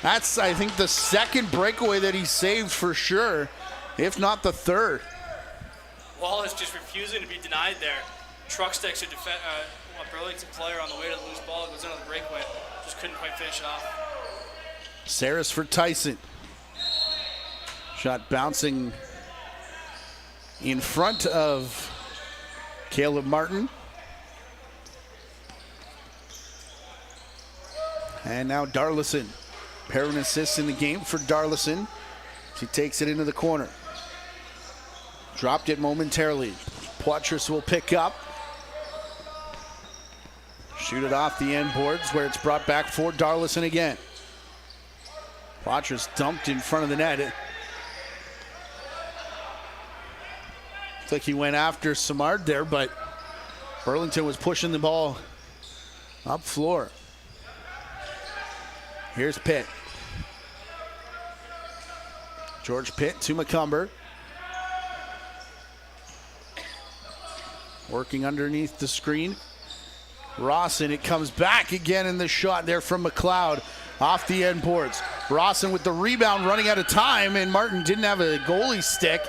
That's, I think, the second breakaway that he saved for sure, if not the third. Wallace just refusing to be denied there. Truck sticks a Burlington player on the way to the loose ball. It goes into the breakaway. Just couldn't quite finish it off. Saris for Tyson. Shot bouncing in front of Caleb Martin. And now Darlison. Pair of assists in the game for Darlison. She takes it into the corner. Dropped it momentarily. Poitras will pick up. Shoot it off the end boards where it's brought back for Darlison again. Poitras dumped in front of the net. Looks like he went after Samard there, but Burlington was pushing the ball up floor. Here's Pitt. George Pitt to McCumber. Working underneath the screen. Rawson, it comes back again in the shot there from McLeod off the end boards. Rawson with the rebound, running out of time, and Martin didn't have a goalie stick.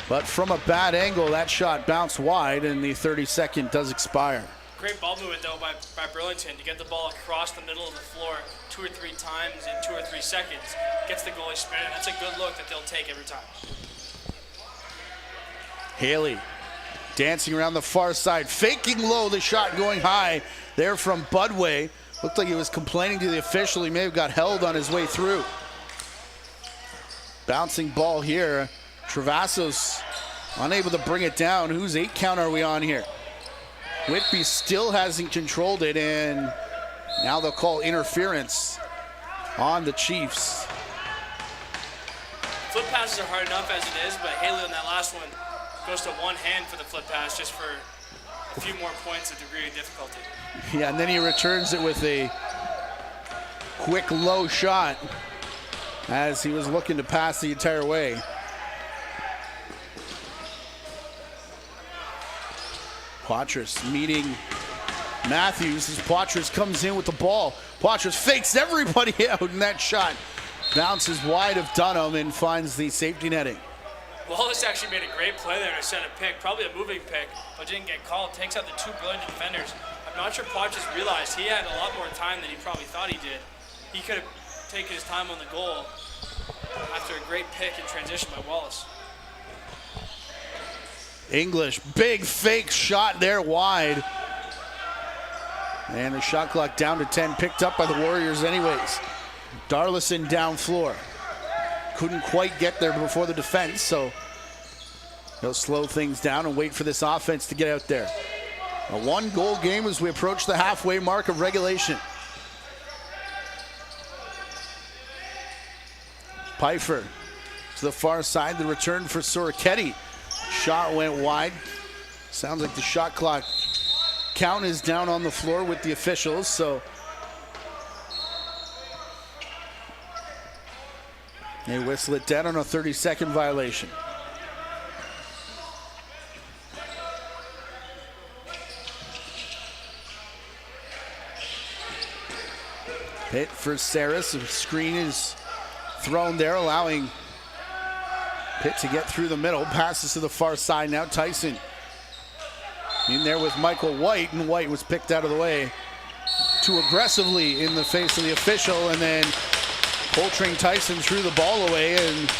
But from a bad angle, that shot bounced wide, and the 30-second does expire. Great ball movement, though, by Burlington to get the ball across the middle of the floor 2 or 3 times in 2 or 3 seconds. Gets the goalie spinning. That's a good look that they'll take every time. Haley dancing around the far side, faking low, the shot going high there from Budway. Looked like he was complaining to the official. He may have got held on his way through. Bouncing ball here. Travassos unable to bring it down. Whose 8 count are we on here? Whitby still hasn't controlled it, and now they'll call interference on the Chiefs. Flip passes are hard enough as it is, but Haley on that last one goes to one hand for the flip pass just for a few more points of degree of difficulty. Yeah, and then he returns it with a quick low shot as he was looking to pass the entire way. Poitras meeting Matthews as Poitras comes in with the ball. Poitras fakes everybody out, and that shot bounces wide of Dunham and finds the safety netting. Wallace actually made a great play there to set a pick, probably a moving pick, but didn't get called. Takes out the 2 brilliant defenders. I'm not sure Poitras realized he had a lot more time than he probably thought he did. He could have taken his time on the goal after a great pick in transition by Wallace. English, big fake shot there wide. And the shot clock down to 10, picked up by the Warriors anyways. Darlison down floor. Couldn't quite get there before the defense, so he'll slow things down and wait for this offense to get out there. A 1-goal game as we approach the halfway mark of regulation. Pfeiffer to the far side, the return for Soroketti. Shot went wide. Sounds like the shot clock count is down on the floor with the officials, so they whistle it down on a 30-second violation. Hit for Saris. The screen is thrown there, allowing Pitt to get through the middle. Passes to the far side now. Tyson in there with Michael White, and White was picked out of the way too aggressively in the face of the official, and then Coltrane Tyson threw the ball away, and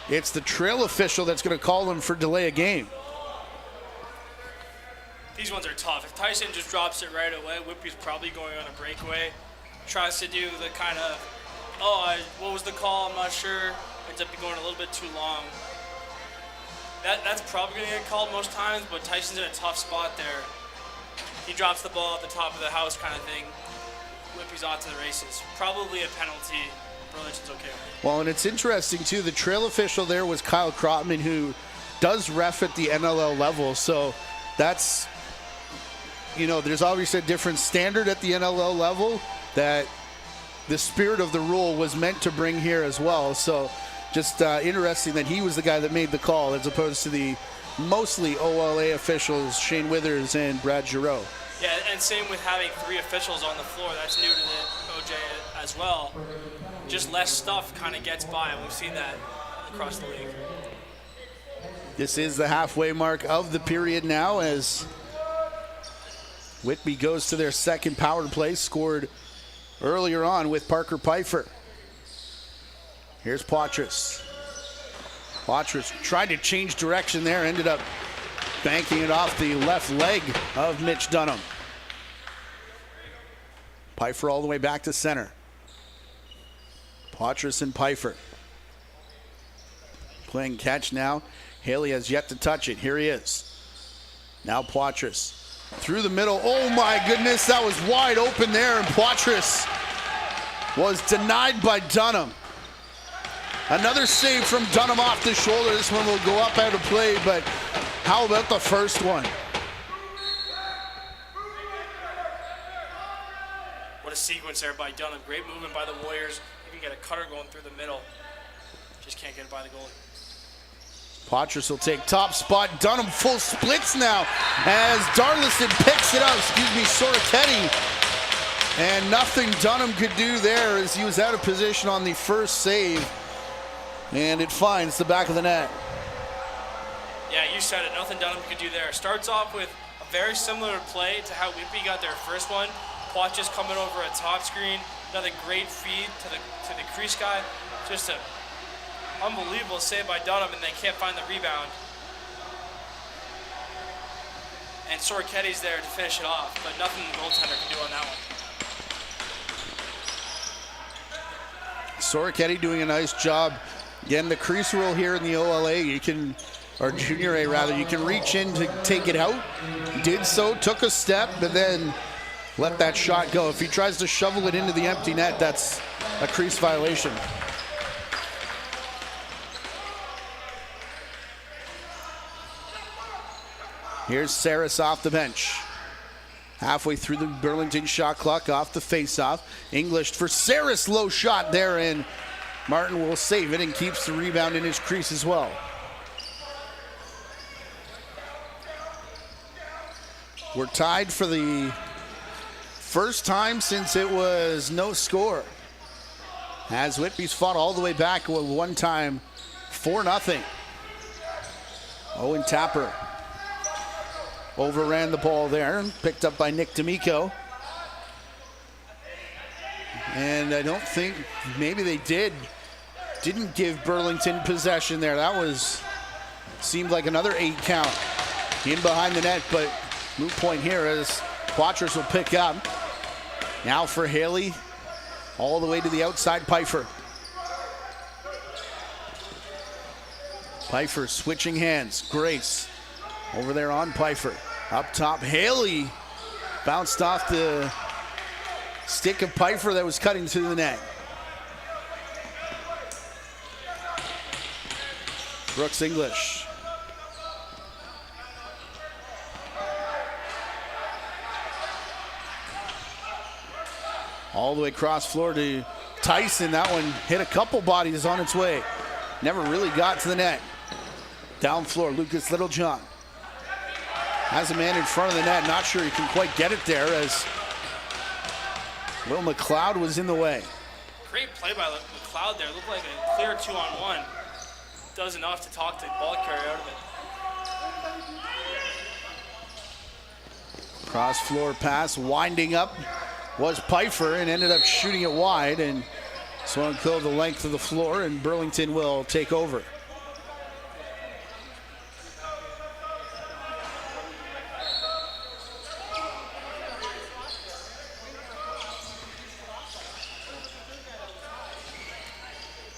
it's the trail official that's going to call him for delay of game. These ones are tough. If Tyson just drops it right away, Whitby's probably going on a breakaway. Tries to do the kind of, what was the call? I'm not sure. Ends up going a little bit too long. That's probably going to get called most times, but Tyson's in a tough spot there. He drops the ball at the top of the house kind of thing. Whitby's off to the races. Probably a penalty. Burlington's okay with it. Well, and it's interesting, too. The trail official there was Kyle Crotman, who does ref at the NLL level. So that's, there's obviously a different standard at the NLL level that the spirit of the rule was meant to bring here as well. So just interesting that he was the guy that made the call as opposed to the mostly OLA officials, Shane Withers and Brad Giroux. Yeah, and same with having 3 officials on the floor. That's new to the OJ as well. Just less stuff kind of gets by, and we've seen that across the league. This is the halfway mark of the period now as Whitby goes to their second power play, scored earlier on with Parker Pfeiffer. Here's Poitras. Poitras tried to change direction there, ended up banking it off the left leg of Mitch Dunham. Pfeiffer all the way back to center. Poitras and Pfeiffer. Playing catch now. Haley has yet to touch it. Here he is. Now Poitras through the middle. Oh my goodness, that was wide open there, and Poitras was denied by Dunham. Another save from Dunham off the shoulder. This one will go up out of play, but how about the first one? What a sequence there by Dunham. Great movement by the Warriors. You can get a cutter going through the middle. Just can't get it by the goalie. Poitras will take top spot. Dunham full splits now as Darlison picks it up. Soriketti. And nothing Dunham could do there as he was out of position on the first save. And it finds the back of the net. Yeah, you said it. Nothing Dunham could do there. Starts off with a very similar play to how Whitby got their first one. Poitras coming over a top screen. Another great feed to the crease guy. Just a unbelievable save by Dunham, and they can't find the rebound. And Soriketti's there to finish it off, but nothing the goaltender can do on that one. Soriketti doing a nice job. Again, the crease rule here in the OLA, you can, or Junior A rather, you can reach in to take it out. Did so, took a step, but then let that shot go. If he tries to shovel it into the empty net, that's a crease violation. Here's Saris off the bench. Halfway through the Burlington shot clock, off the faceoff. English for Saris, low shot there, and Martin will save it and keeps the rebound in his crease as well. We're tied for the first time since it was no score, as Whitby's fought all the way back with one time 4-0. Owen Tapper overran the ball there, picked up by Nick D'Amico. And I don't think, maybe they didn't give Burlington possession there. That seemed like another 8 count in behind the net, but moot point here as Poitras will pick up. Now for Haley, all the way to the outside, Pfeiffer. Pfeiffer switching hands, Grace. Over there on Pfeiffer. Up top, Haley bounced off the stick of Pfeiffer that was cutting through the net. Brooks English. All the way across floor to Tyson. That one hit a couple bodies on its way. Never really got to the net. Down floor, Lucas Littlejohn. Has a man in front of the net, not sure he can quite get it there as Will McLeod was in the way. Great play by McLeod there. Looked like a clear 2-on-1. Does enough to talk the ball carrier out of it. Cross floor pass, winding up was Pfeiffer and ended up shooting it wide, and swung kill the length of the floor, and Burlington will take over.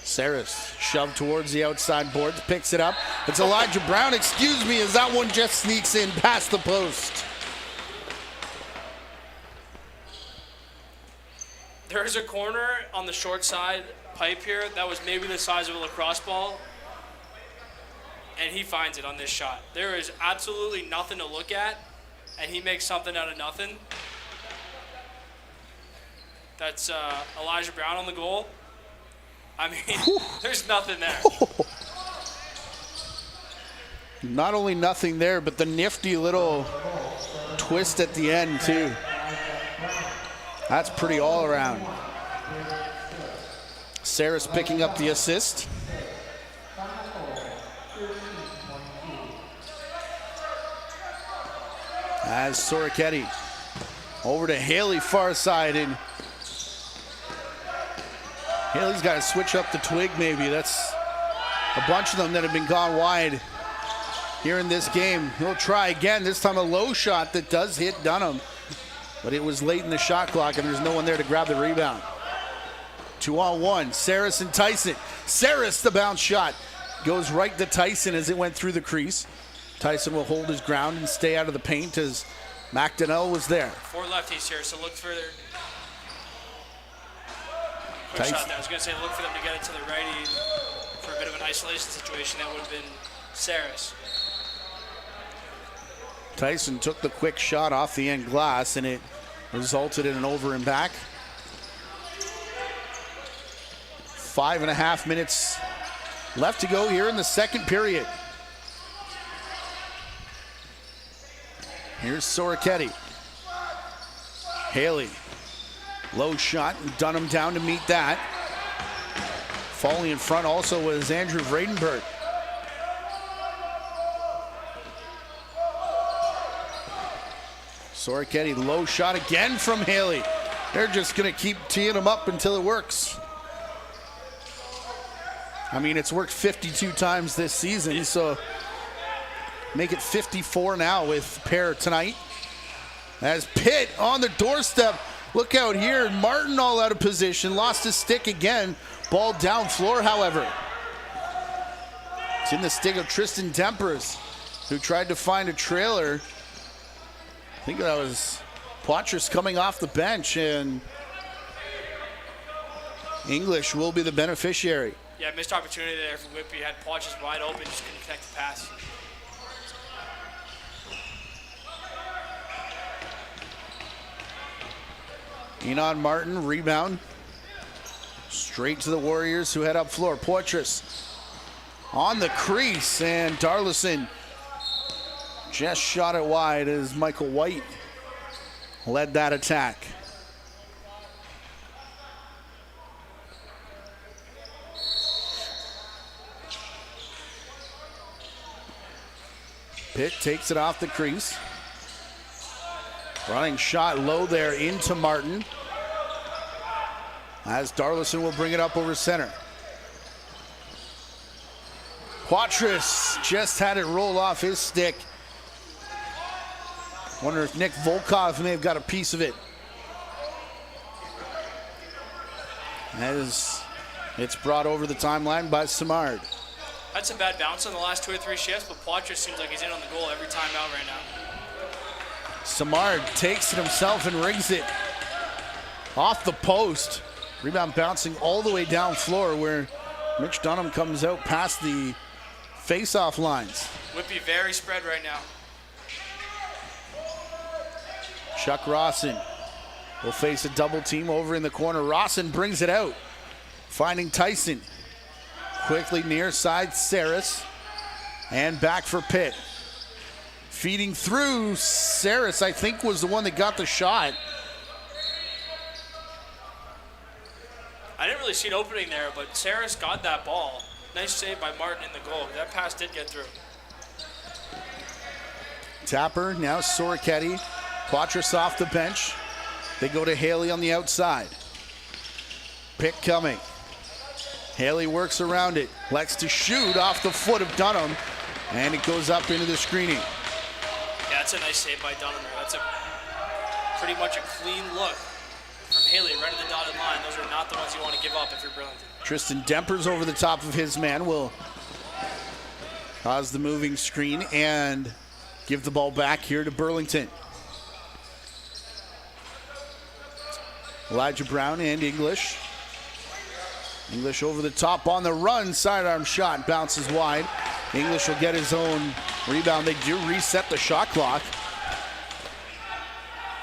Saris shoved towards the outside boards, picks it up. It's Elijah Brown, excuse me, as that one just sneaks in past the post. There's a corner on the short side pipe here that was maybe the size of a lacrosse ball, and he finds it on this shot. There is absolutely nothing to look at, and he makes something out of nothing. That's Elijah Brown on the goal. I mean, there's nothing there. Not only nothing there, but the nifty little twist at the end, too. That's pretty all around. Saris picking up the assist. As Soriketti over to Haley, far side, and Haley's got to switch up the twig maybe. That's a bunch of them that have been gone wide here in this game. He'll try again, this time a low shot that does hit Dunham, but it was late in the shot clock and there's no one there to grab the rebound. 2-on-1, Saris and Tyson. Saris, the bounce shot, goes right to Tyson as it went through the crease. Tyson will hold his ground and stay out of the paint as McDonnell was there. 4 lefties here, so look for their quick Tyson. shot there. I was going to say look for them to get it to the righty for a bit of an isolation situation. That would have been Saris. Tyson took the quick shot off the end glass and it resulted in an over and back. 5.5 minutes left to go here in the second period. Here's Soroketti. Haley, low shot, and Dunham down to meet that. Falling in front also was Andrew Vredenberg. Soroketti, low shot again from Haley. They're just gonna keep teeing him up until it works. I mean, it's worked 52 times this season, so make it 54 now with pair tonight. As Pitt on the doorstep. Look out here, Martin all out of position, lost his stick again. Ball down floor, however. It's in the stick of Tristan Dempers, who tried to find a trailer. I think that was Poitras coming off the bench, and English will be the beneficiary. Yeah, missed opportunity there for Whitby. Had Poitras wide open, just couldn't connect the pass. Enon Martin, rebound. Straight to the Warriors who head up floor. Poitras on the crease, and Darlison just shot it wide as Michael White led that attack. Pitt takes it off the crease. Running shot low there into Martin. As Darlison will bring it up over center. Poitras just had it roll off his stick. Wonder if Nick Volkov may have got a piece of it. As it's brought over the timeline by Simard. Had some bad bounce on the last 2 or 3 shifts, but Poitras seems like he's in on the goal every time out right now. Simard takes it himself and rings it off the post. Rebound bouncing all the way down floor where Mitch Dunham comes out past the face-off lines. Whitby very spread right now. Chuck Rawson will face a double team over in the corner. Rawson brings it out, finding Tyson. Quickly near side, Saris, and back for Pitt. Feeding through, Saris I think was the one that got the shot. I didn't really see an opening there, but Saris got that ball. Nice save by Martin in the goal. That pass did get through. Tapper, now Soroketti. Poitras off the bench. They go to Haley on the outside. Pick coming. Haley works around it. Likes to shoot off the foot of Dunham, and it goes up into the screening. Yeah, that's a nice save by Dunham there. That's a pretty much a clean look from Haley right at the dotted line. Those are not the ones you want to give up if you're Burlington. Tristan Dempers over the top of his man will cause the moving screen and give the ball back here to Burlington. Elijah Brown and English. English over the top on the run. Sidearm shot bounces wide. English will get his own rebound. They do reset the shot clock.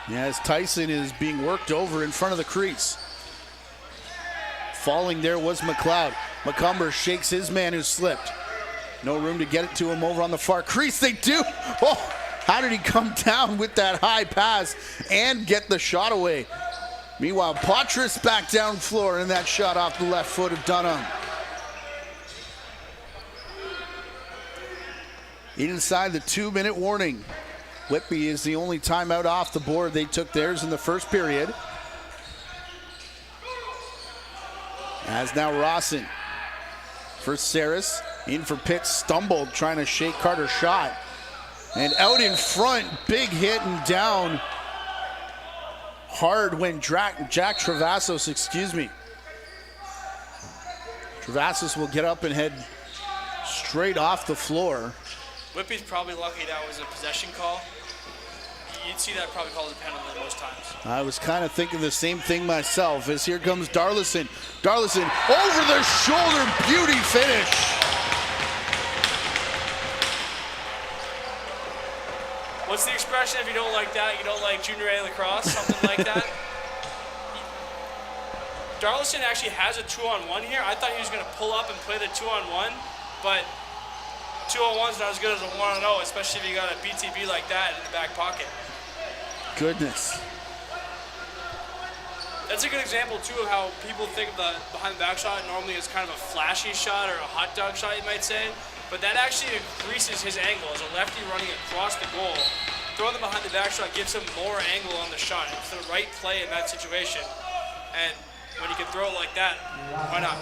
As Tyson is being worked over in front of the crease. Falling there was McLeod. McCumber shakes his man who slipped. No room to get it to him over on the far crease. They do. Oh, how did he come down with that high pass and get the shot away? Meanwhile, Poitras back down floor and that shot off the left foot of Dunham. Inside the 2-minute warning. Whitby is the only timeout off the board. They took theirs in the first period. As now Rawson for Saris. In for Pitts, stumbled, trying to shake Carter's shot. And out in front, big hit and down. Hard when Jack Travassos, Travassos will get up and head straight off the floor. Whitby's probably lucky that was a possession call. You'd see that probably called a penalty most times. I was kind of thinking the same thing myself as here comes Darlison. Darlison over the shoulder, beauty finish. What's the expression? If you don't like that, you don't like Junior Lacrosse, something like that. Darlison actually has a 2-on-1 here. I thought he was going to pull up and play the 2-on-1, but 2-on-1's not as good as a 1-on-0, especially if you got a BTB like that in the back pocket. Goodness. That's a good example, too, of how people think of the behind-the-back shot normally as kind of a flashy shot or a hot dog shot, you might say. But that actually increases his angle as a lefty running across the goal. Throwing the behind-the-back shot gives him more angle on the shot. It's the right play in that situation. And when you can throw it like that, why not?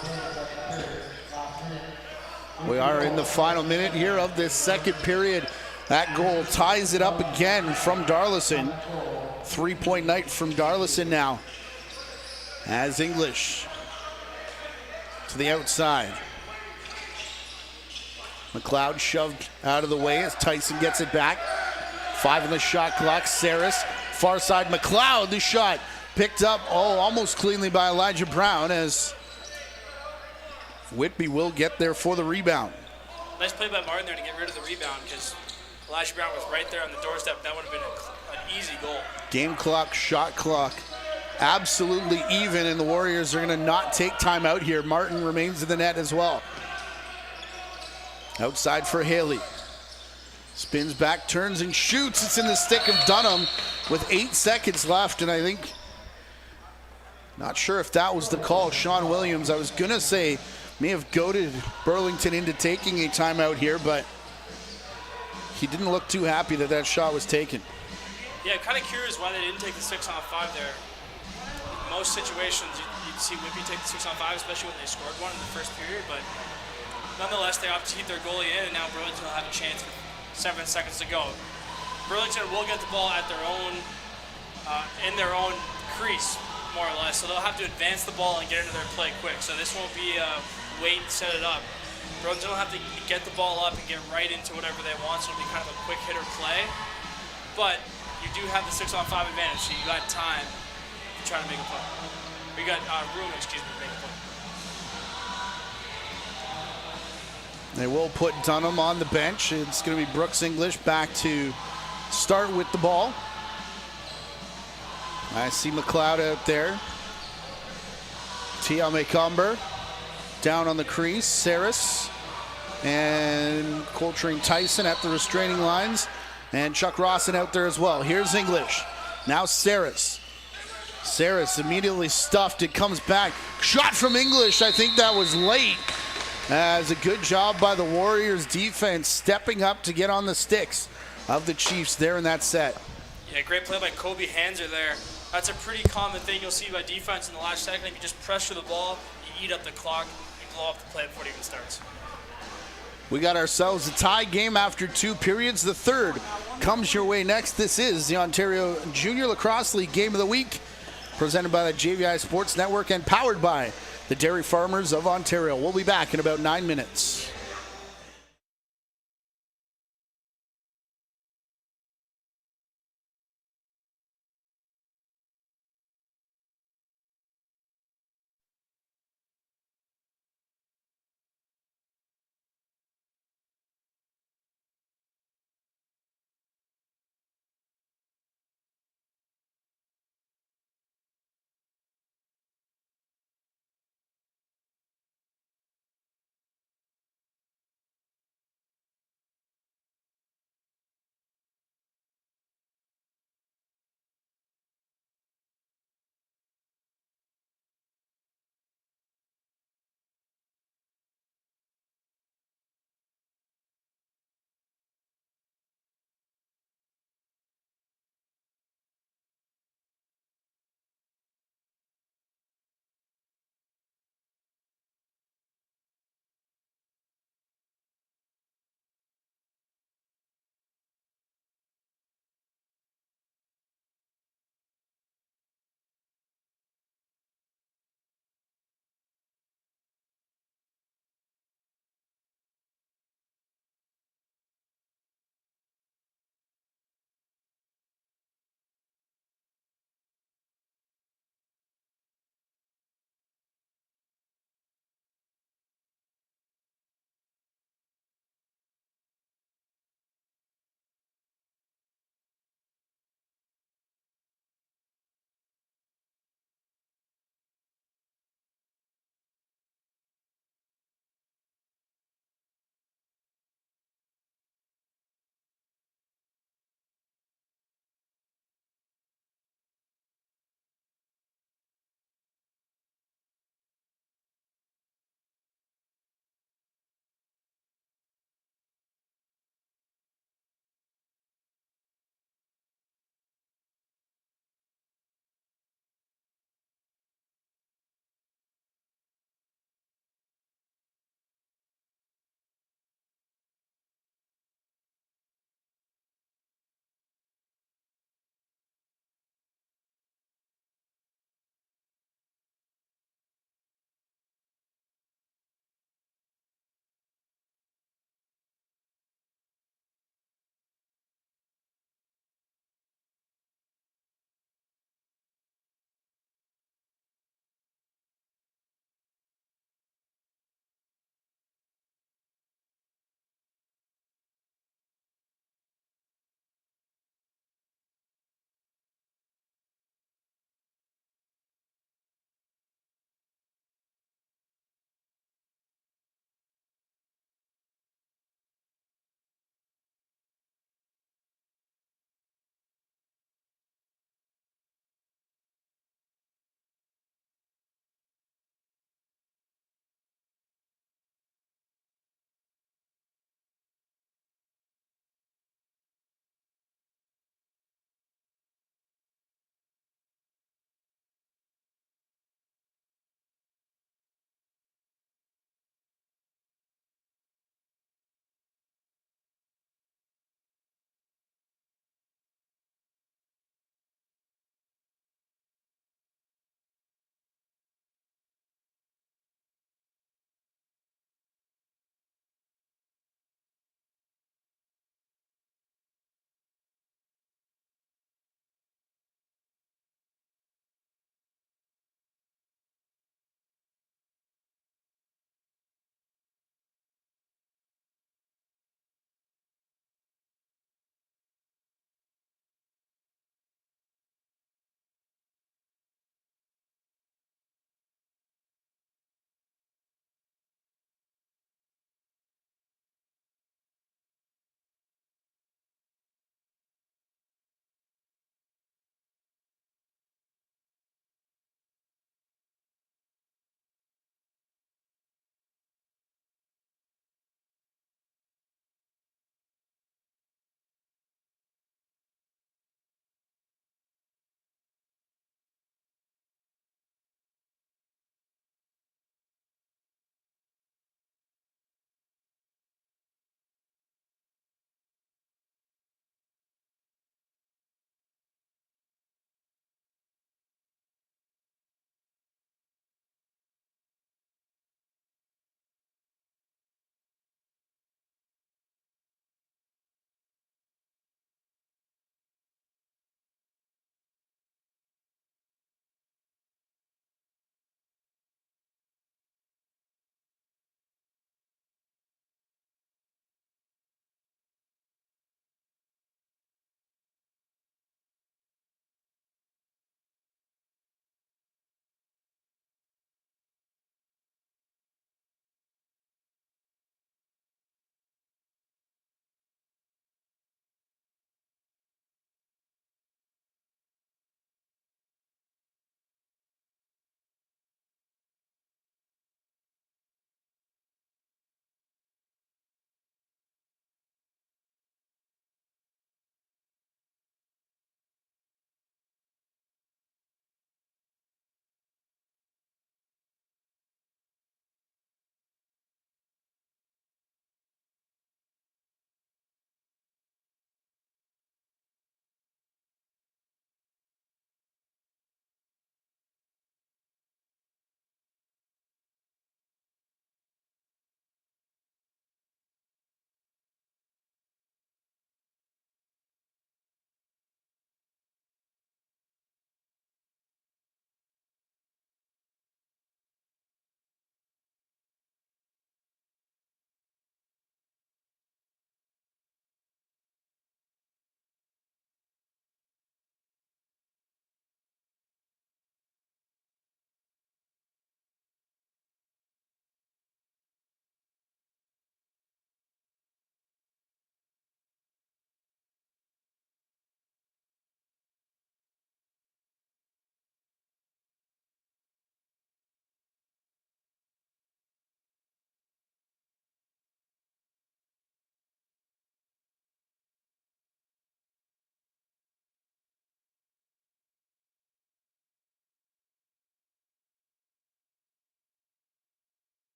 We are in the final minute here of this second period. That goal ties it up again from Darlison. 3-point night from Darlison now. As English to the outside. McLeod shoved out of the way as Tyson gets it back. 5 on the shot clock. Saris, far side. McLeod, the shot picked up almost cleanly by Elijah Brown as Whitby will get there for the rebound. Nice play by Martin there to get rid of the rebound because Elijah Brown was right there on the doorstep. That would have been an easy goal. Game clock, shot clock, absolutely even, and the Warriors are going to not take time out here. Martin remains in the net as well. Outside for Haley. Spins back, turns and shoots. It's in the stick of Dunham with 8 seconds left, and I think, not sure if that was the call. Sean Williams, I was going to say, may have goaded Burlington into taking a timeout here, but he didn't look too happy that that shot was taken. Yeah, kind of curious why they didn't take the 6-on-5 there. In most situations, you'd see Whitby take the 6-on-5, especially when they scored one in the first period, but nonetheless, they opted to keep their goalie in, and now Burlington will have a chance with 7 seconds to go. Burlington will get the ball at their own, in their own crease, more or less, so they'll have to advance the ball and get into their play quick. So this won't be wait and set it up. Burlington will have to get the ball up and get right into whatever they want, so it'll be kind of a quick hitter play. But you do have the 6-on-5 advantage, so you got time to try to make a play. We got room, to make a play. They will put Dunham on the bench. It's going to be Brooks English back to start with the ball. I see McLeod out there. Tia Maycomber down on the crease. Saris and Coltrane Tyson at the restraining lines. And Chuck Rawson out there as well. Here's English. Now Saris. Saris immediately stuffed. It comes back. Shot from English. I think that was late. As a good job by the Warriors defense stepping up to get on the sticks of the Chiefs there in that set. Yeah, great play by Kobe Hanser there. That's a pretty common thing you'll see by defense in the last second. If you just pressure the ball, you eat up the clock and blow up the play before it even starts. We got ourselves a tie game after 2 periods. The third comes your way next. This is the Ontario Junior Lacrosse League Game of the Week, presented by the JVI Sports Network and powered by the Dairy Farmers of Ontario. We'll be back in about 9 minutes.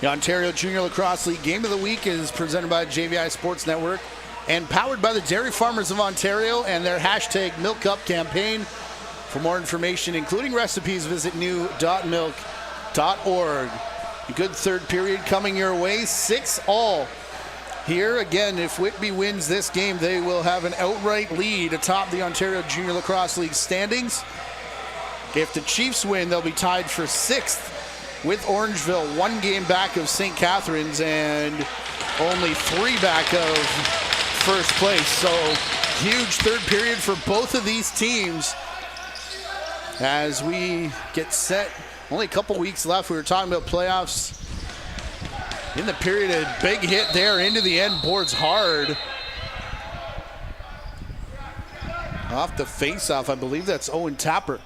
The Ontario Junior Lacrosse League Game of the Week is presented by JVI Sports Network and powered by the Dairy Farmers of Ontario and their hashtag Milk Up campaign. For more information, including recipes, visit new.milk.org. A good third period coming your way, 6-all. Here again, if Whitby wins this game, they will have an outright lead atop the Ontario Junior Lacrosse League standings. If the Chiefs win, they'll be tied for 6th with Orangeville, 1 game back of St. Catharines and only 3 back of first place. So huge third period for both of these teams as we get set. Only a couple weeks left. We were talking about playoffs. In the period, a big hit there into the end, boards hard. Off the face-off, I believe that's Owen Tapper.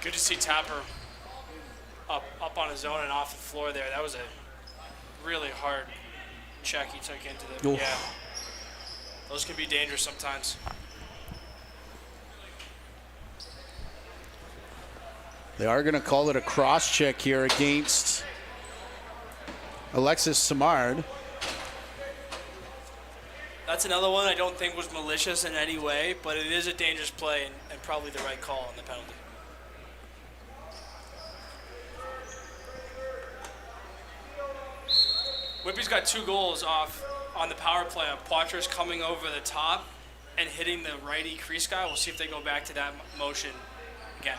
Good to see Tapper up on his own and off the floor there. That was a really hard check he took into the, Oof. yeah. Those can be dangerous sometimes. They are going to call it a cross check here against Alexis Simard. That's another one I don't think was malicious in any way, but it is a dangerous play and probably the right call on the penalty. Whitby's got 2 goals off on the power play of Poitras coming over the top and hitting the righty crease guy. We'll see if they go back to that motion again.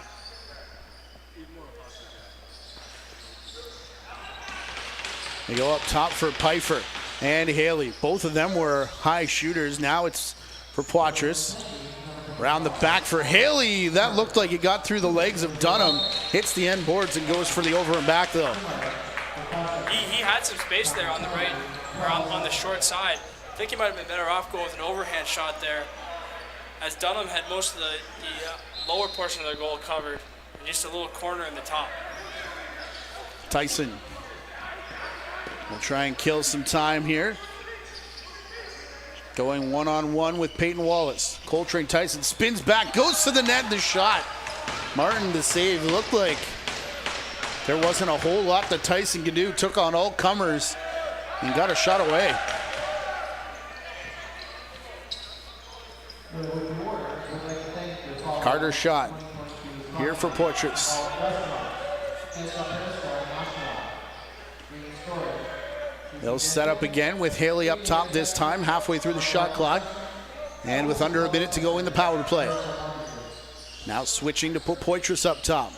They go up top for Pfeiffer and Haley. Both of them were high shooters. Now it's for Poitras. Around the back for Haley. That looked like it got through the legs of Dunham. Hits the end boards and goes for the over and back though. He had some space there on the right, or on the short side. I think he might have been better off going with an overhand shot there, as Dunham had most of the lower portion of their goal covered, and just a little corner in the top. Tyson will try and kill some time here. Going one-on-one with Peyton Wallace. Coltrane Tyson spins back, goes to the net, the shot. Martin the save. Looked like there wasn't a whole lot that Tyson could do. Took on all comers and got a shot away. Carter shot here for Poitras. They'll set up again with Haley up top this time, halfway through the shot clock, and with under a minute to go in the power play. Now switching to put Poitras up top.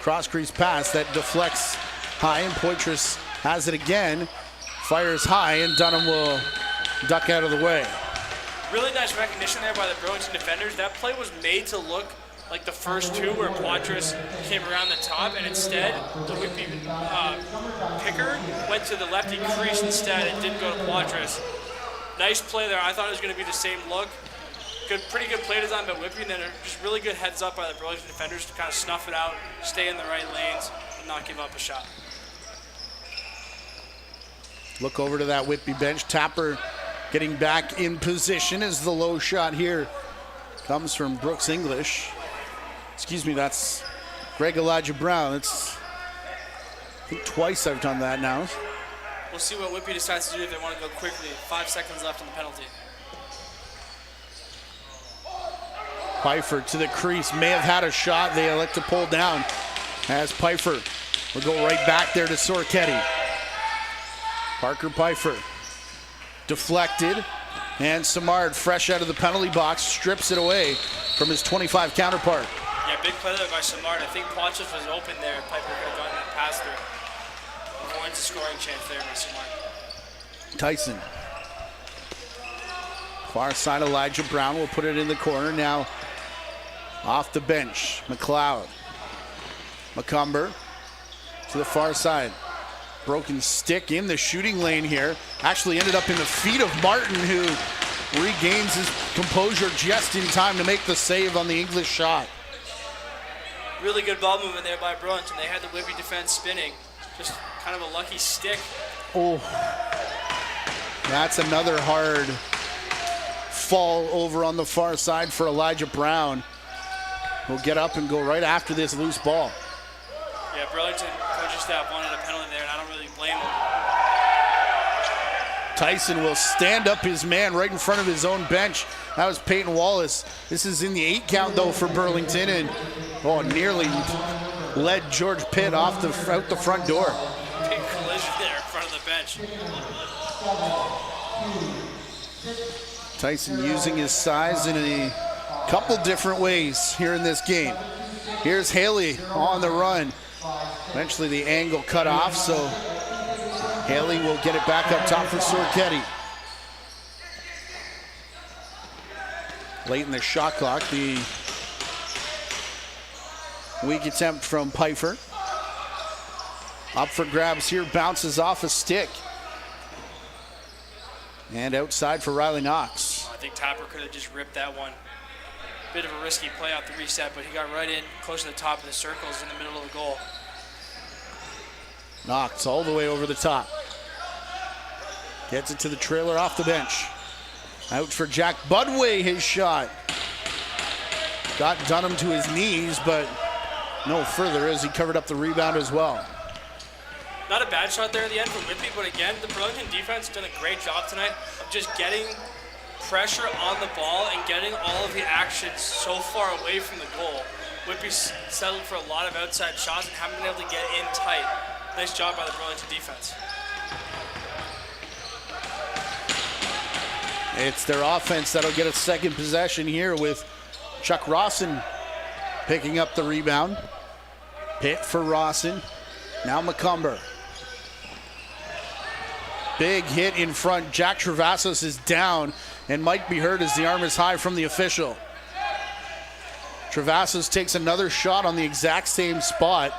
Cross crease pass that deflects high, and Poitras has it again. Fires high, and Dunham will duck out of the way. Really nice recognition there by the Burlington defenders. That play was made to look like the first 2 where Poitras came around the top, and instead the Whitby picker went to the lefty crease instead and didn't go to Poitras. Nice play there. I thought it was going to be the same look. Pretty good play design by Whitby, and then just really good heads up by the Burlington defenders to kind of snuff it out, stay in the right lanes, and not give up a shot. Look over to that Whitby bench. Tapper getting back in position as the low shot here comes from Brooks English. Excuse me, that's Greg Elijah Brown. It's, I think, twice I've done that now. We'll see what Whitby decides to do if they want to go quickly. 5 seconds left on the penalty. Pfeiffer to the crease, may have had a shot. They elect to pull down as Pfeiffer will go right back there to Sorchetti. Parker Pfeiffer deflected, and Simard, fresh out of the penalty box, strips it away from his 25 counterpart. Yeah, big play there by Simard. I think Poitras was open there. Pfeiffer could have gotten that pass through. Avoids a scoring chance there by Simard. Tyson. Far side, Elijah Brown will put it in the corner. Now off the bench, McLeod. McCumber to the far side. Broken stick in the shooting lane here. Actually ended up in the feet of Martin, who regains his composure just in time to make the save on the English shot. Really good ball movement there by Burlington. They had the Whitby defense spinning. Just kind of a lucky stick. Oh. That's another hard fall over on the far side for Elijah Brown. He'll get up and go right after this loose ball. Yeah, Burlington coaching staff wanted a penalty there, and I don't really blame them. Tyson will stand up his man right in front of his own bench. That was Peyton Wallace. This is in the 8 count though for Burlington, and nearly led George Pitt out the front door. Big collision there in front of the bench. Tyson using his size in a couple different ways here in this game. Here's Haley on the run. Eventually the angle cut off, so Haley will get it back up top for Sorchetti. Late in the shot clock, the weak attempt from Pfeiffer. Up for grabs here, bounces off a stick. And outside for Riley Knox. I think Tapper could have just ripped that one. Bit of a risky play off the reset, but he got right in, close to the top of the circles in the middle of the goal. Knox all the way over the top. Gets it to the trailer off the bench. Out for Jack Budway, his shot. Got Dunham to his knees, but no further as he covered up the rebound as well. Not a bad shot there at the end from Whitby, but again, the Burlington defense done a great job tonight of just getting pressure on the ball and getting all of the action so far away from the goal. Whitby settled for a lot of outside shots and haven't been able to get in tight. Nice job by the Burlington defense. It's their offense that'll get a second possession here with Chuck Rawson picking up the rebound. Pitt for Rawson. Now McCumber. Big hit in front. Jack Travasos is down and might be hurt as the arm is high from the official. Travasos takes another shot on the exact same spot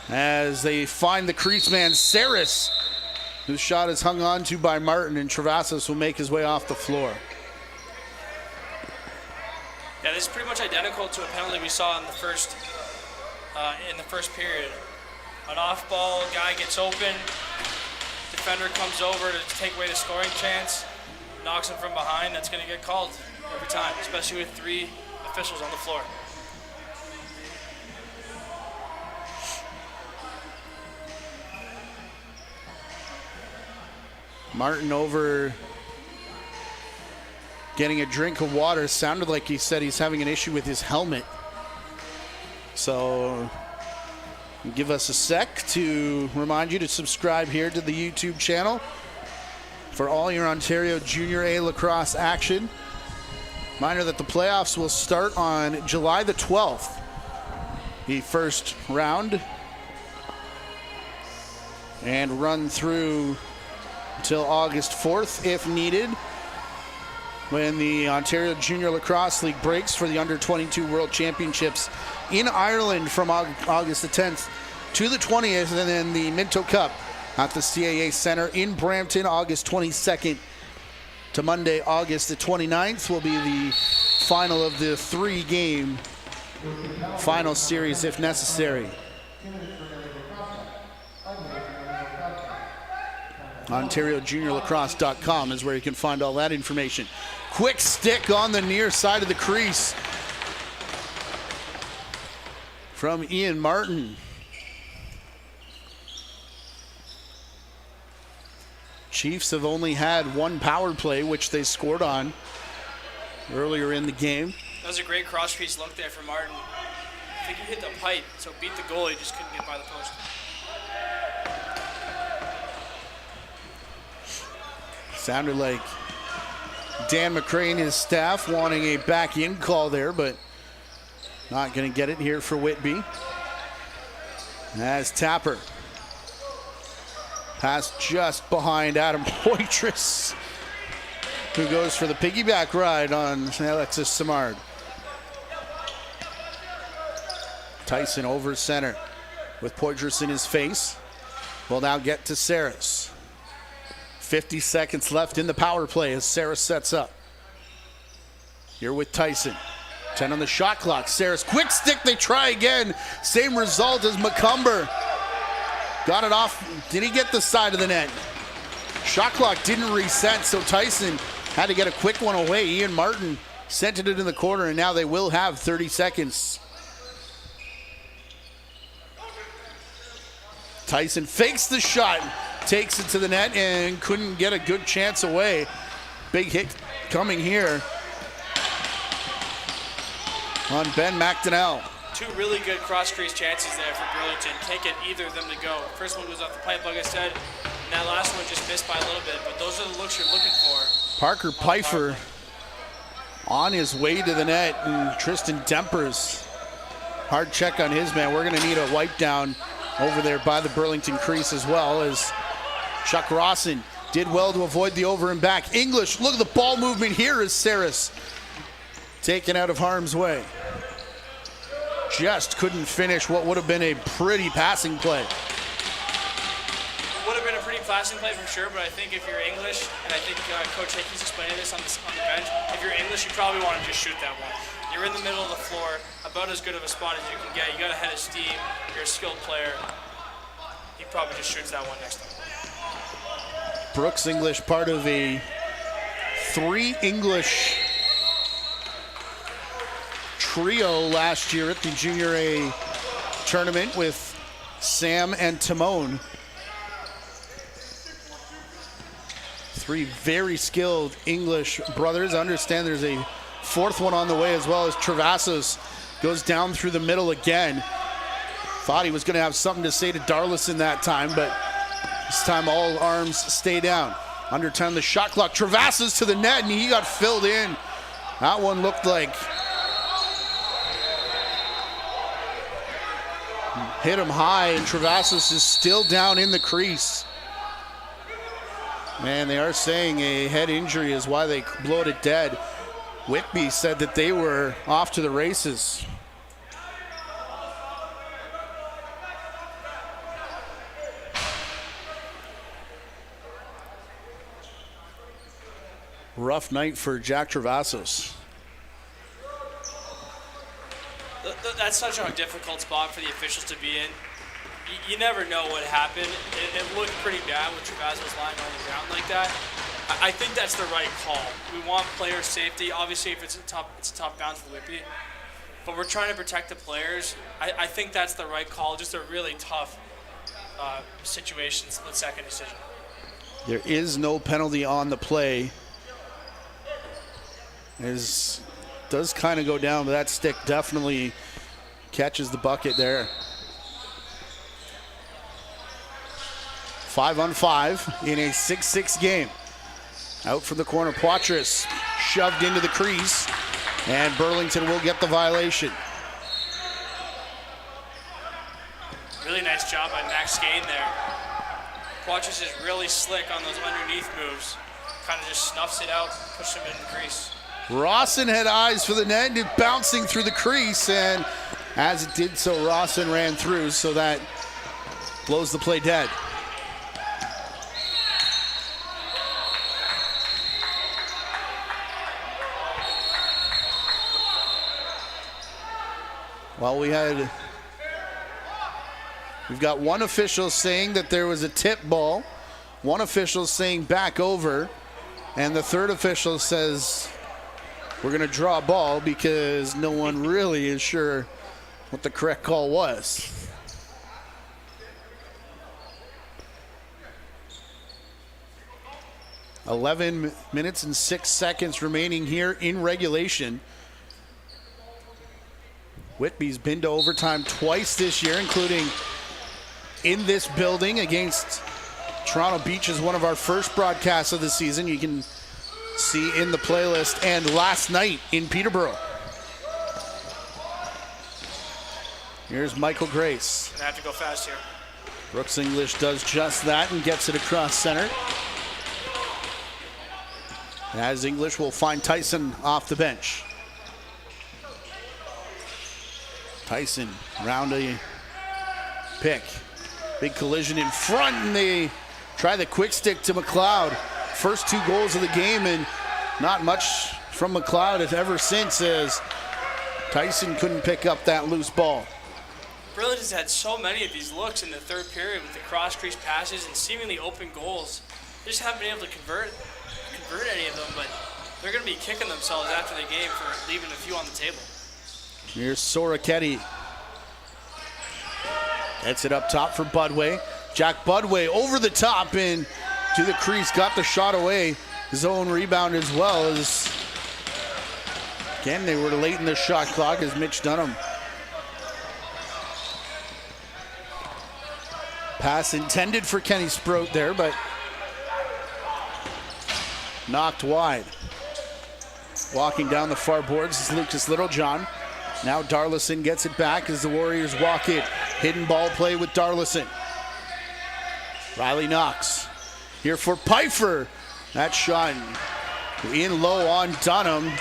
as they find the crease man, Saris, whose shot is hung on to by Martin, and Travasos will make his way off the floor. Yeah, this is pretty much identical to a penalty we saw in the first period. An off-ball, guy gets open, defender comes over to take away the scoring chance, knocks him from behind. That's going to get called every time, especially with 3 officials on the floor. Martin over getting a drink of water. Sounded like he said he's having an issue with his helmet. So give us a sec to remind you to subscribe here to the YouTube channel for all your Ontario Junior A lacrosse action. Reminder that the playoffs will start on July the 12th. The first round, and run through until August 4th if needed, when the Ontario Junior Lacrosse League breaks for the Under-22 World Championships in Ireland from August the 10th to the 20th, and then the Minto Cup at the CAA Center in Brampton, August 22nd to Monday, August the 29th, will be the final of the 3-game final series if necessary. OntarioJuniorLacrosse.com is where you can find all that information. Quick stick on the near side of the crease from Ian Martin. Chiefs have only had 1 power play, which they scored on earlier in the game. That was a great cross-crease look there for Martin. I think he hit the pipe, so beat the goal. He just couldn't get by the post. Sounded like Dan McCray and his staff wanting a back-in call there, but not going to get it here for Whitby. As Tapper. Pass just behind Adam Poitras, who goes for the piggyback ride on Alexis Simard. Tyson over center with Poitras in his face. Will now get to Saris. 50 seconds left in the power play as Saris sets up. Here with Tyson. 10 on the shot clock. Saris, quick stick, they try again. Same result as McCumber. Got it off. Did he get the side of the net? Shot clock didn't reset, so Tyson had to get a quick one away. Ian Martin sent it in the corner, and now they will have 30 seconds. Tyson fakes the shot, takes it to the net, and couldn't get a good chance away. Big hit coming here on Ben McDonnell. Two really good cross-crease chances there for Burlington. Can't get either of them to go. First one goes off the pipe, like I said, and that last one just missed by a little bit, but those are the looks you're looking for. Parker Pfeiffer on his way to the net, and Tristan Dempers, hard check on his man. We're going to need a wipe down over there by the Burlington crease, as well as Chuck Rawson did well to avoid the over and back. English, look at the ball movement here as Saris taken out of harm's way. Just couldn't finish what would have been a pretty passing play. Would have been a pretty passing play for sure, but I think if you're English, and I think Coach Hickey's explaining this on the bench, if you're English, you probably want to just shoot that one. You're in the middle of the floor, about as good of a spot as you can get. You got a head of steam, you're a skilled player. He probably just shoots that one next time. Brooks English, part of a 3 English trio last year at the Junior A tournament with Sam and Timon. 3 very skilled English brothers. I understand there's a 4th one on the way, as well as Travasos goes down through the middle again. Thought he was going to have something to say to Darlison that time, but this time all arms stay down. Under time the shot clock. Travasos to the net, and he got filled in. That one looked like hit him high, and Travasos is still down in the crease. Man, they are saying a head injury is why they blowed it dead. Whitby said that they were off to the races. Rough night for Jack Travasos. That's such a difficult spot for the officials to be in. You never know what happened. It looked pretty bad with Travasos lying on the ground like that. I think that's the right call. We want player safety. Obviously, if it's a tough bounce for Whitby, but we're trying to protect the players. I think that's the right call. Just a really tough situation, split-second decision. There is no penalty on the play. Does kind of go down, but that stick definitely catches the bucket there. 5-on-5 in a 6-6 game. Out from the corner, Poitras shoved into the crease, and Burlington will get the violation. Really nice job by Max Skane there. Poitras is really slick on those underneath moves. Kind of just snuffs it out, pushes him in the crease. Rawson had eyes for the net, and it bouncing through the crease, and as it did so, Rawson ran through, so that blows the play dead. Well, we've got one official saying that there was a tip ball, one official saying back over, and the third official says we're going to draw a ball because no one really is sure what the correct call was. "11 minutes and 6 seconds remaining here in regulation. Whitby's been to overtime twice this year, including in this building against Toronto Beach as one of our first broadcasts of the season. You can see in the playlist, and last night in Peterborough. Here's Michael Grace. I have to go fast here. Brooks English does just that and gets it across center. As English will find Tyson off the bench. Tyson round a pick. Big collision in front, and they try the quick stick to McLeod. First 2 goals of the game, and not much from McLeod ever since, as Tyson couldn't pick up that loose ball. Burlington's had so many of these looks in the third period with the cross-crease passes and seemingly open goals. they just haven't been able to convert any of them, but they're going to be kicking themselves after the game for leaving a few on the table. Here's Soraketti. Gets it up top for Budway. Jack Budway over the top and to the crease, got the shot away. His own rebound as well as, again, they were late in the shot clock as Mitch Dunham. Pass intended for Kenny Sprout there, but knocked wide. Walking down the far boards is Lucas Littlejohn. Now Darlison gets it back as the Warriors walk it. Hidden ball play with Darlison. Riley Knox here for Pfeiffer. That shot in low on Dunham.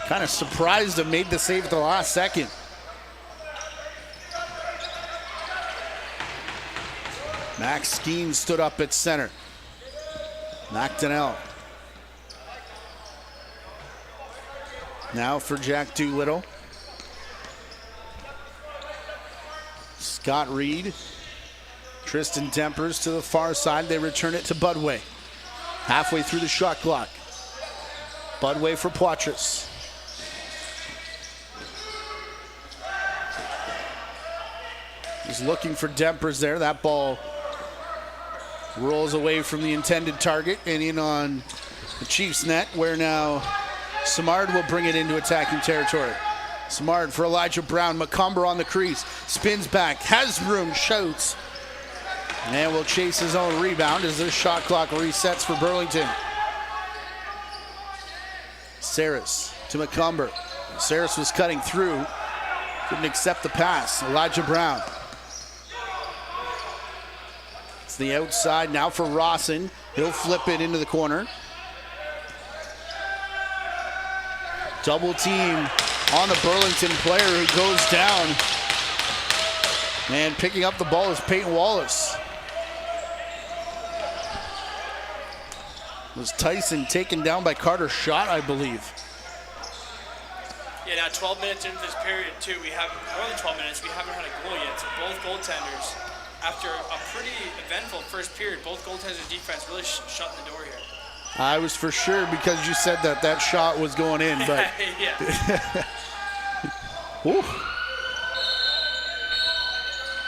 Kind of surprised him, made the save at the last second. Max Skeen stood up at center. McDonnell. Now for Jack Doolittle. Scott Reed. Tristan Tempers to the far side. They return it to Budway. Halfway through the shot clock. Budway for Poitras. He's looking for Dempers there. That ball rolls away from the intended target and in on the Chiefs' net, where now Simard will bring it into attacking territory. Simard for Elijah Brown. McCumber on the crease. Spins back. Has room. Shoots. And will chase his own rebound as this shot clock resets for Burlington. Saris to McCumber. Saris was cutting through. Couldn't accept the pass. Elijah Brown. It's the outside now for Rawson. He'll flip it into the corner. Double team on the Burlington player who goes down. And picking up the ball is Peyton Wallace. Was Tyson taken down by Carter Schott, I believe. Yeah, now 12 minutes into this period, too. We have more than 12 minutes. We haven't had a goal yet. So both goaltenders, after a pretty eventful first period, both goaltenders' defense really shutting the door here. I was for sure, because you said that shot was going in, but yeah. Woo.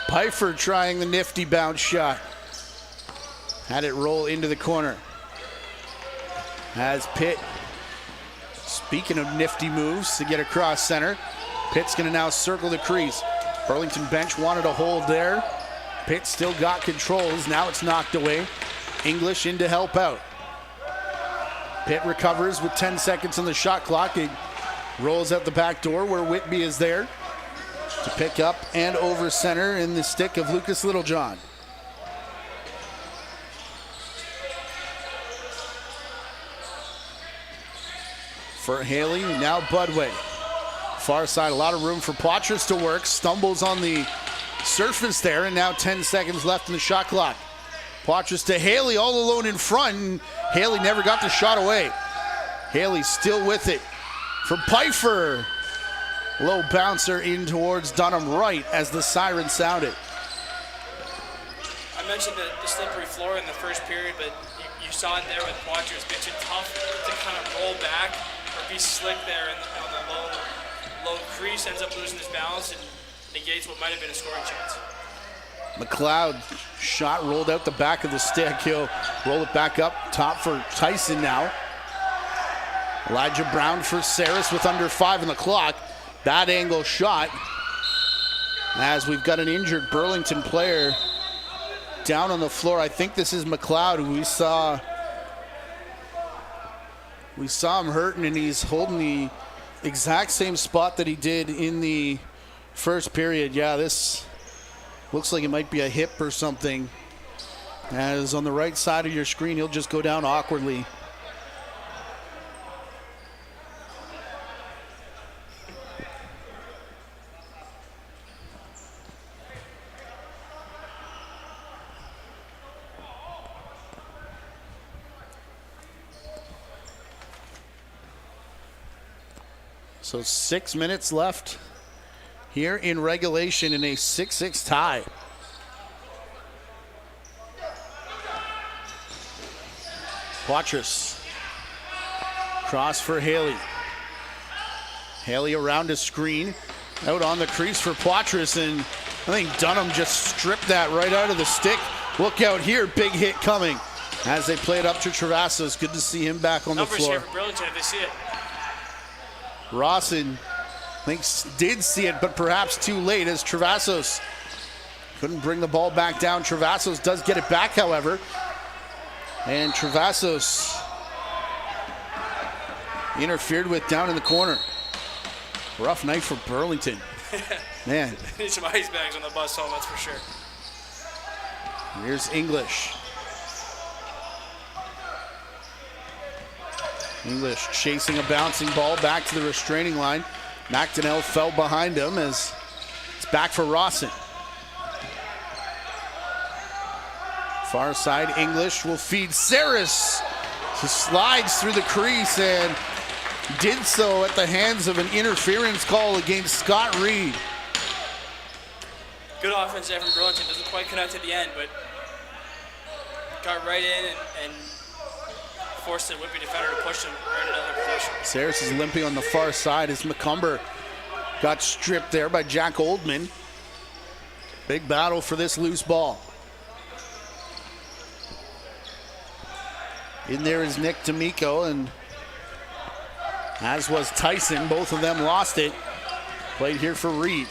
Pfeiffer trying the nifty bounce shot. Had it roll into the corner. As Pitt, speaking of nifty moves to get across center, Pitt's going to now circle the crease. Burlington bench wanted a hold there. Pitt still got controls. Now it's knocked away. English in to help out. Pitt recovers with 10 seconds on the shot clock. It rolls out the back door where Whitby is there to pick up and over center in the stick of Lucas Littlejohn. For Haley, now Budway. Far side, a lot of room for Poitras to work. Stumbles on the surface there, and now 10 seconds left in the shot clock. Poitras to Haley, all alone in front, and Haley never got the shot away. Haley still with it. For Pfeiffer. Low bouncer in towards Dunham right as the siren sounded. I mentioned the slippery floor in the first period, but you saw it there with Poitras. It's tough to kind of roll back or be slick there on the low crease, ends up losing his balance and negates what might have been a scoring chance. McLeod shot rolled out the back of the stick. He'll roll it back up top for Tyson now. Elijah Brown for Saris with under 5 on the clock. Bad angle shot. As we've got an injured Burlington player down on the floor. I think this is McLeod, who we saw him hurting, and he's holding the exact same spot that he did in the first period. Yeah, this looks like it might be a hip or something. As on the right side of your screen, he'll just go down awkwardly. So 6 minutes left here in regulation in a 6-6 tie. Poitras. Cross for Haley. Haley around a screen. Out on the crease for Poitras, and I think Dunham just stripped that right out of the stick. Look out here, big hit coming as they play it up to Travasos. Good to see him back on the floor. Numbers here for Burlington if they see it. Rawson did see it, but perhaps too late as Travasos couldn't bring the ball back down. Travasos does get it back, however. And Travasos interfered with down in the corner. Rough night for Burlington. Man. Need some ice bags on the bus home, that's for sure. Here's English. English chasing a bouncing ball back to the restraining line. McDonnell fell behind him as it's back for Rawson. Far side, English will feed Saris. He slides through the crease and did so at the hands of an interference call against Scott Reed. Good offense there from Burlington. Doesn't quite connect at the end, but got right in and forced the Whitby defender to push him right in another position. Saris is limping on the far side as McCumber got stripped there by Jack Oldman. Big battle for this loose ball. In there is Nick D'Amico, and as was Tyson. Both of them lost it. Played here for Reed.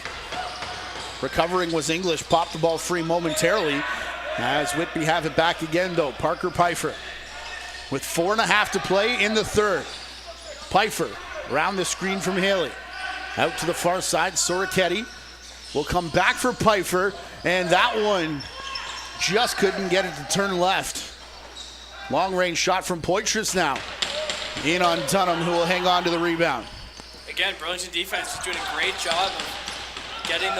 Recovering was English. Popped the ball free momentarily as Whitby have it back again, though. Parker Pfeiffer with 4.5 to play in the third. Pfeiffer around the screen from Haley. Out to the far side. Soroketti will come back for Pfeiffer, and that one just couldn't get it to turn left. Long range shot from Poitras now. In on Dunham, who will hang on to the rebound. Again, Burlington defense is doing a great job of getting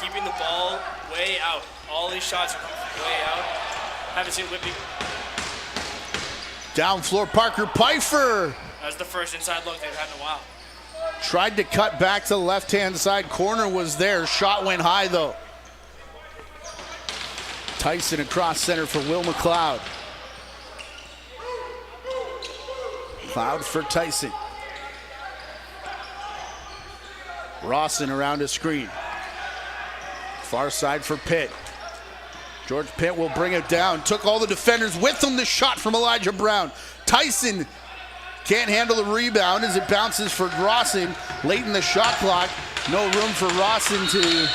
keeping the ball way out. All these shots are coming way out. Haven't seen Whitby. Down floor, Parker Pfeiffer. That was the first inside look they've had in a while. Tried to cut back to the left-hand side. Corner was there. Shot went high, though. Tyson across center for Will McLeod. McLeod for Tyson. Rawson around a screen. Far side for Pitt. George Pitt will bring it down. Took all the defenders with him. The shot from Elijah Brown. Tyson can't handle the rebound as it bounces for Rawson late in the shot clock. No room for Rawson to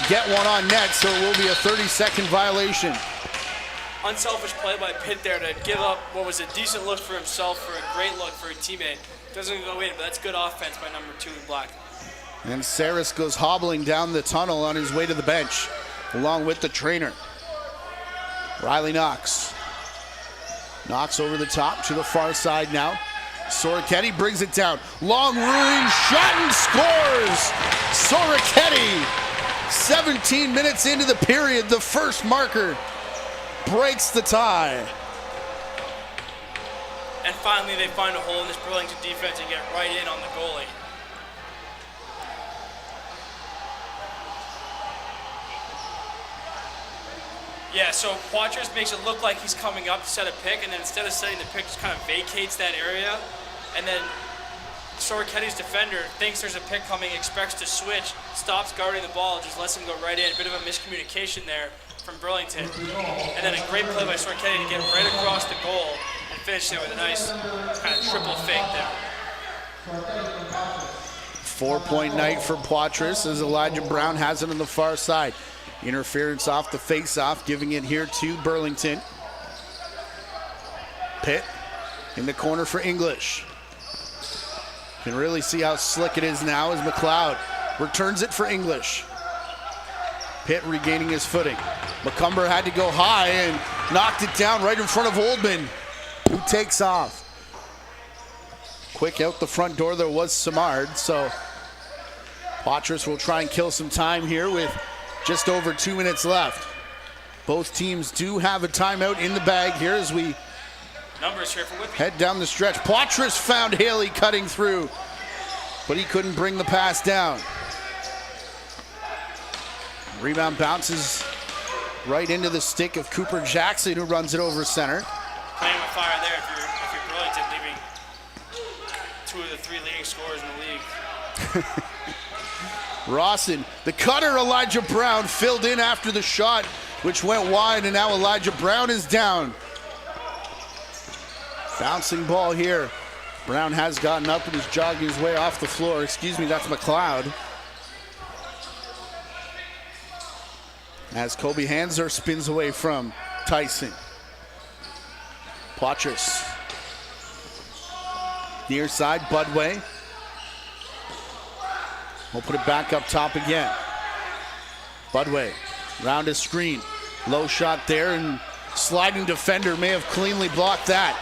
get one on net, so it will be a 30-second violation. Unselfish play by Pitt there to give up what was a decent look for himself for a great look for a teammate. Doesn't go in, but that's good offense by number 2 in black. And Saris goes hobbling down the tunnel on his way to the bench, along with the trainer. Riley Knox. Knox over the top to the far side now. Soroketti brings it down. Long range shot and scores! Soroketti, 17 minutes into the period, the first marker breaks the tie. And finally they find a hole in this Burlington defense and get right in on the goalie. Yeah, so Poitras makes it look like he's coming up to set a pick, and then instead of setting the pick, just kind of vacates that area. And then Soroketti's defender thinks there's a pick coming, expects to switch, stops guarding the ball, just lets him go right in. A bit of a miscommunication there from Burlington. And then a great play by Soroketti to get right across the goal and finish it with a nice kind of triple fake there. 4-point night for Poitras as Elijah Brown has it on the far side. Interference off the face-off, giving it here to Burlington. Pitt in the corner for English. Can really see how slick it is now as McLeod returns it for English. Pitt regaining his footing. McCumber had to go high and knocked it down right in front of Oldman, who takes off. Quick out the front door there was Samard, so Poitras will try and kill some time here with just over 2 minutes left. Both teams do have a timeout in the bag here as we numbers here for Whitby. Head down the stretch. Poitras found Haley cutting through, but he couldn't bring the pass down. Rebound bounces right into the stick of Cooper Jackson, who runs it over center. playing with fire there if you're Burlington, leaving 2 of the 3 leading scorers in the league. Rawson, the cutter, Elijah Brown, filled in after the shot, which went wide, and now Elijah Brown is down. Bouncing ball here. Brown has gotten up and is jogging his way off the floor. Excuse me, that's McLeod. As Kobe Hanser spins away from Tyson. Poitras. Near side, Budway. We'll put it back up top again. Budway, round his screen. Low shot there, and sliding defender may have cleanly blocked that.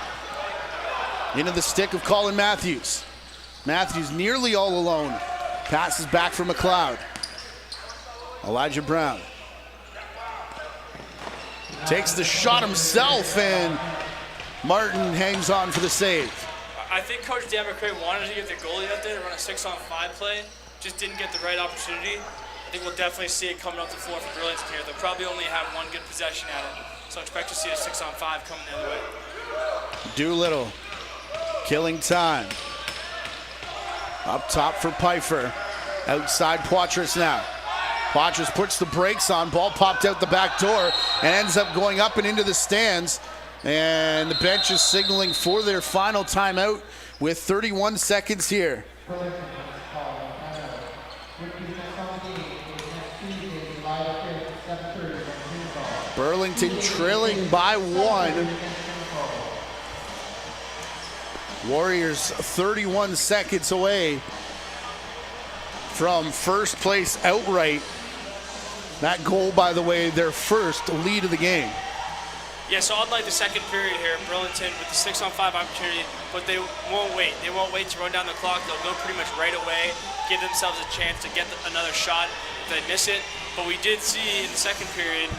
Into the stick of Colin Matthews. Matthews nearly all alone. Passes back for McLeod. Elijah Brown. Takes the shot himself, and Martin hangs on for the save. I think Coach Dan McCray wanted to get the goalie out there to run a 6-on-5 play. Just didn't get the right opportunity. I think we'll definitely see it coming off the floor for Burlington here. They'll probably only have one good possession at it. So expect to see a 6-on-5 coming the other way. Doolittle killing time. Up top for Pfeiffer. Outside Poitras now. Poitras puts the brakes on. Ball popped out the back door and ends up going up and into the stands. And the bench is signaling for their final timeout with 31 seconds here. Burlington trailing by 1. Warriors 31 seconds away from first place outright. That goal, by the way, their first lead of the game. Yeah, so unlike the second period here, Burlington with the 6-on-5 opportunity, but they won't wait. They won't wait to run down the clock. They'll go pretty much right away, give themselves a chance to get another shot if they miss it. But we did see in the second period,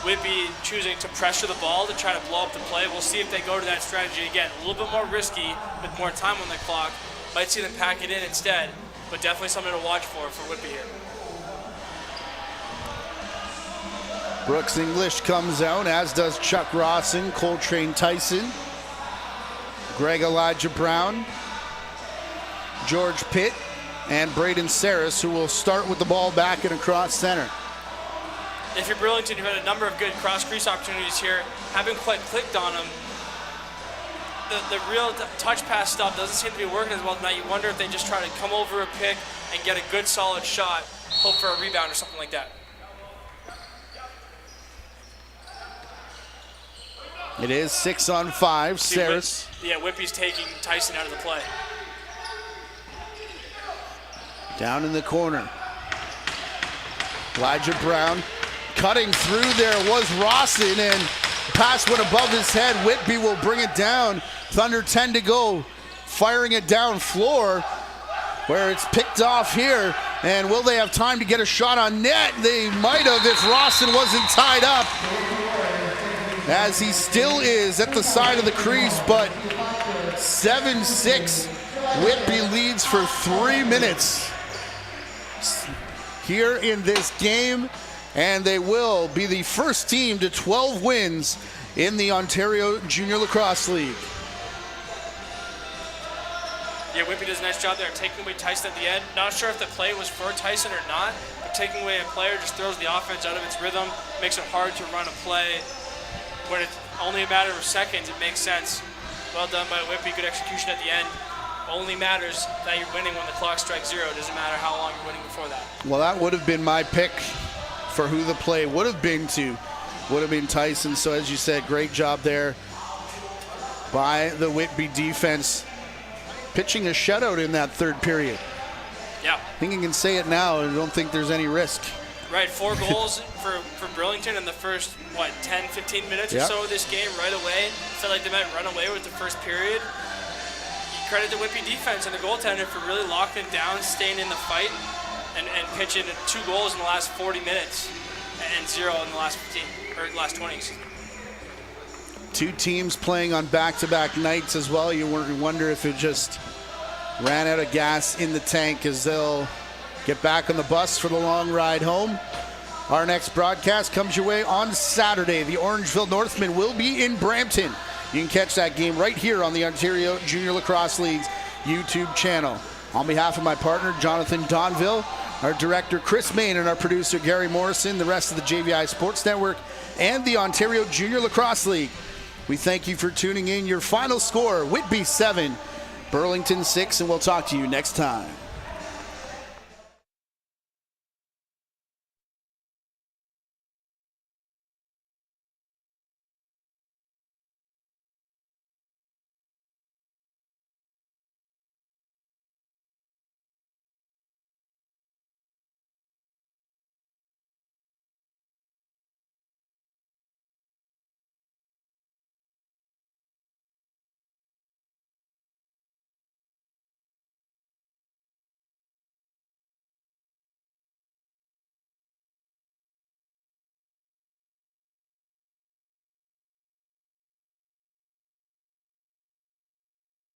Whitby choosing to pressure the ball to try to blow up the play. We'll see if they go to that strategy again. A little bit more risky with more time on the clock. Might see them pack it in instead, but definitely something to watch for Whitby here. Brooks English comes out, as does Chuck Rawson, Coltrane Tyson, Greg Elijah Brown, George Pitt, and Braden Saris, who will start with the ball back and across center. If you're Burlington, you've had a number of good cross-crease opportunities here. Haven't quite clicked on them. The real touch pass stuff doesn't seem to be working as well tonight. You wonder if they just try to come over a pick and get a good solid shot, hope for a rebound or something like that. It is 6-on-5. Saris. Yeah, Whitby's taking Tyson out of the play. Down in the corner. Elijah Brown cutting through there was Rawson, and pass went above his head. Whitby will bring it down. Thunder 10 to go. Firing it down floor where it's picked off here. And will they have time to get a shot on net? They might have if Rawson wasn't tied up, as he still is at the side of the crease, but 7-6. Whitby leads for 3 minutes here in this game, and they will be the first team to 12 wins in the Ontario Junior Lacrosse League. Yeah, Whitby does a nice job there taking away Tyson at the end. Not sure if the play was for Tyson or not, but taking away a player just throws the offense out of its rhythm, makes it hard to run a play. When it's only a matter of seconds, it makes sense. Well done by Whitby, good execution at the end. Only matters that you're winning when the clock strikes 0. Doesn't matter how long you're winning before that. Well, that would have been my pick for who the play would have been to. Would have been Tyson. So as you said, great job there by the Whitby defense. Pitching a shutout in that third period. Yeah. I think you can say it now. I don't think there's any risk. Right, 4 goals for Burlington in the first, 10, 15 minutes or so of this game right away. Felt like they might run away with the first period. You credit the Whitby defense and the goaltender for really locking it down, staying in the fight, and pitching 2 goals in the last 40 minutes and 0 in the last 15, or last 20s. 2 teams playing on back-to-back nights as well. You wonder if it just ran out of gas in the tank, as they'll get back on the bus for the long ride home. Our next broadcast comes your way on Saturday. The Orangeville Northmen will be in Brampton You can catch that game right here on the Ontario Junior Lacrosse League's YouTube channel. On behalf of my partner, Jonathan Donville, our director, Chris Main, and our producer, Gary Morrison, the rest of the JVI Sports Network, and the Ontario Junior Lacrosse League, we thank you for tuning in. Your final score, Whitby 7, Burlington 6, and we'll talk to you next time.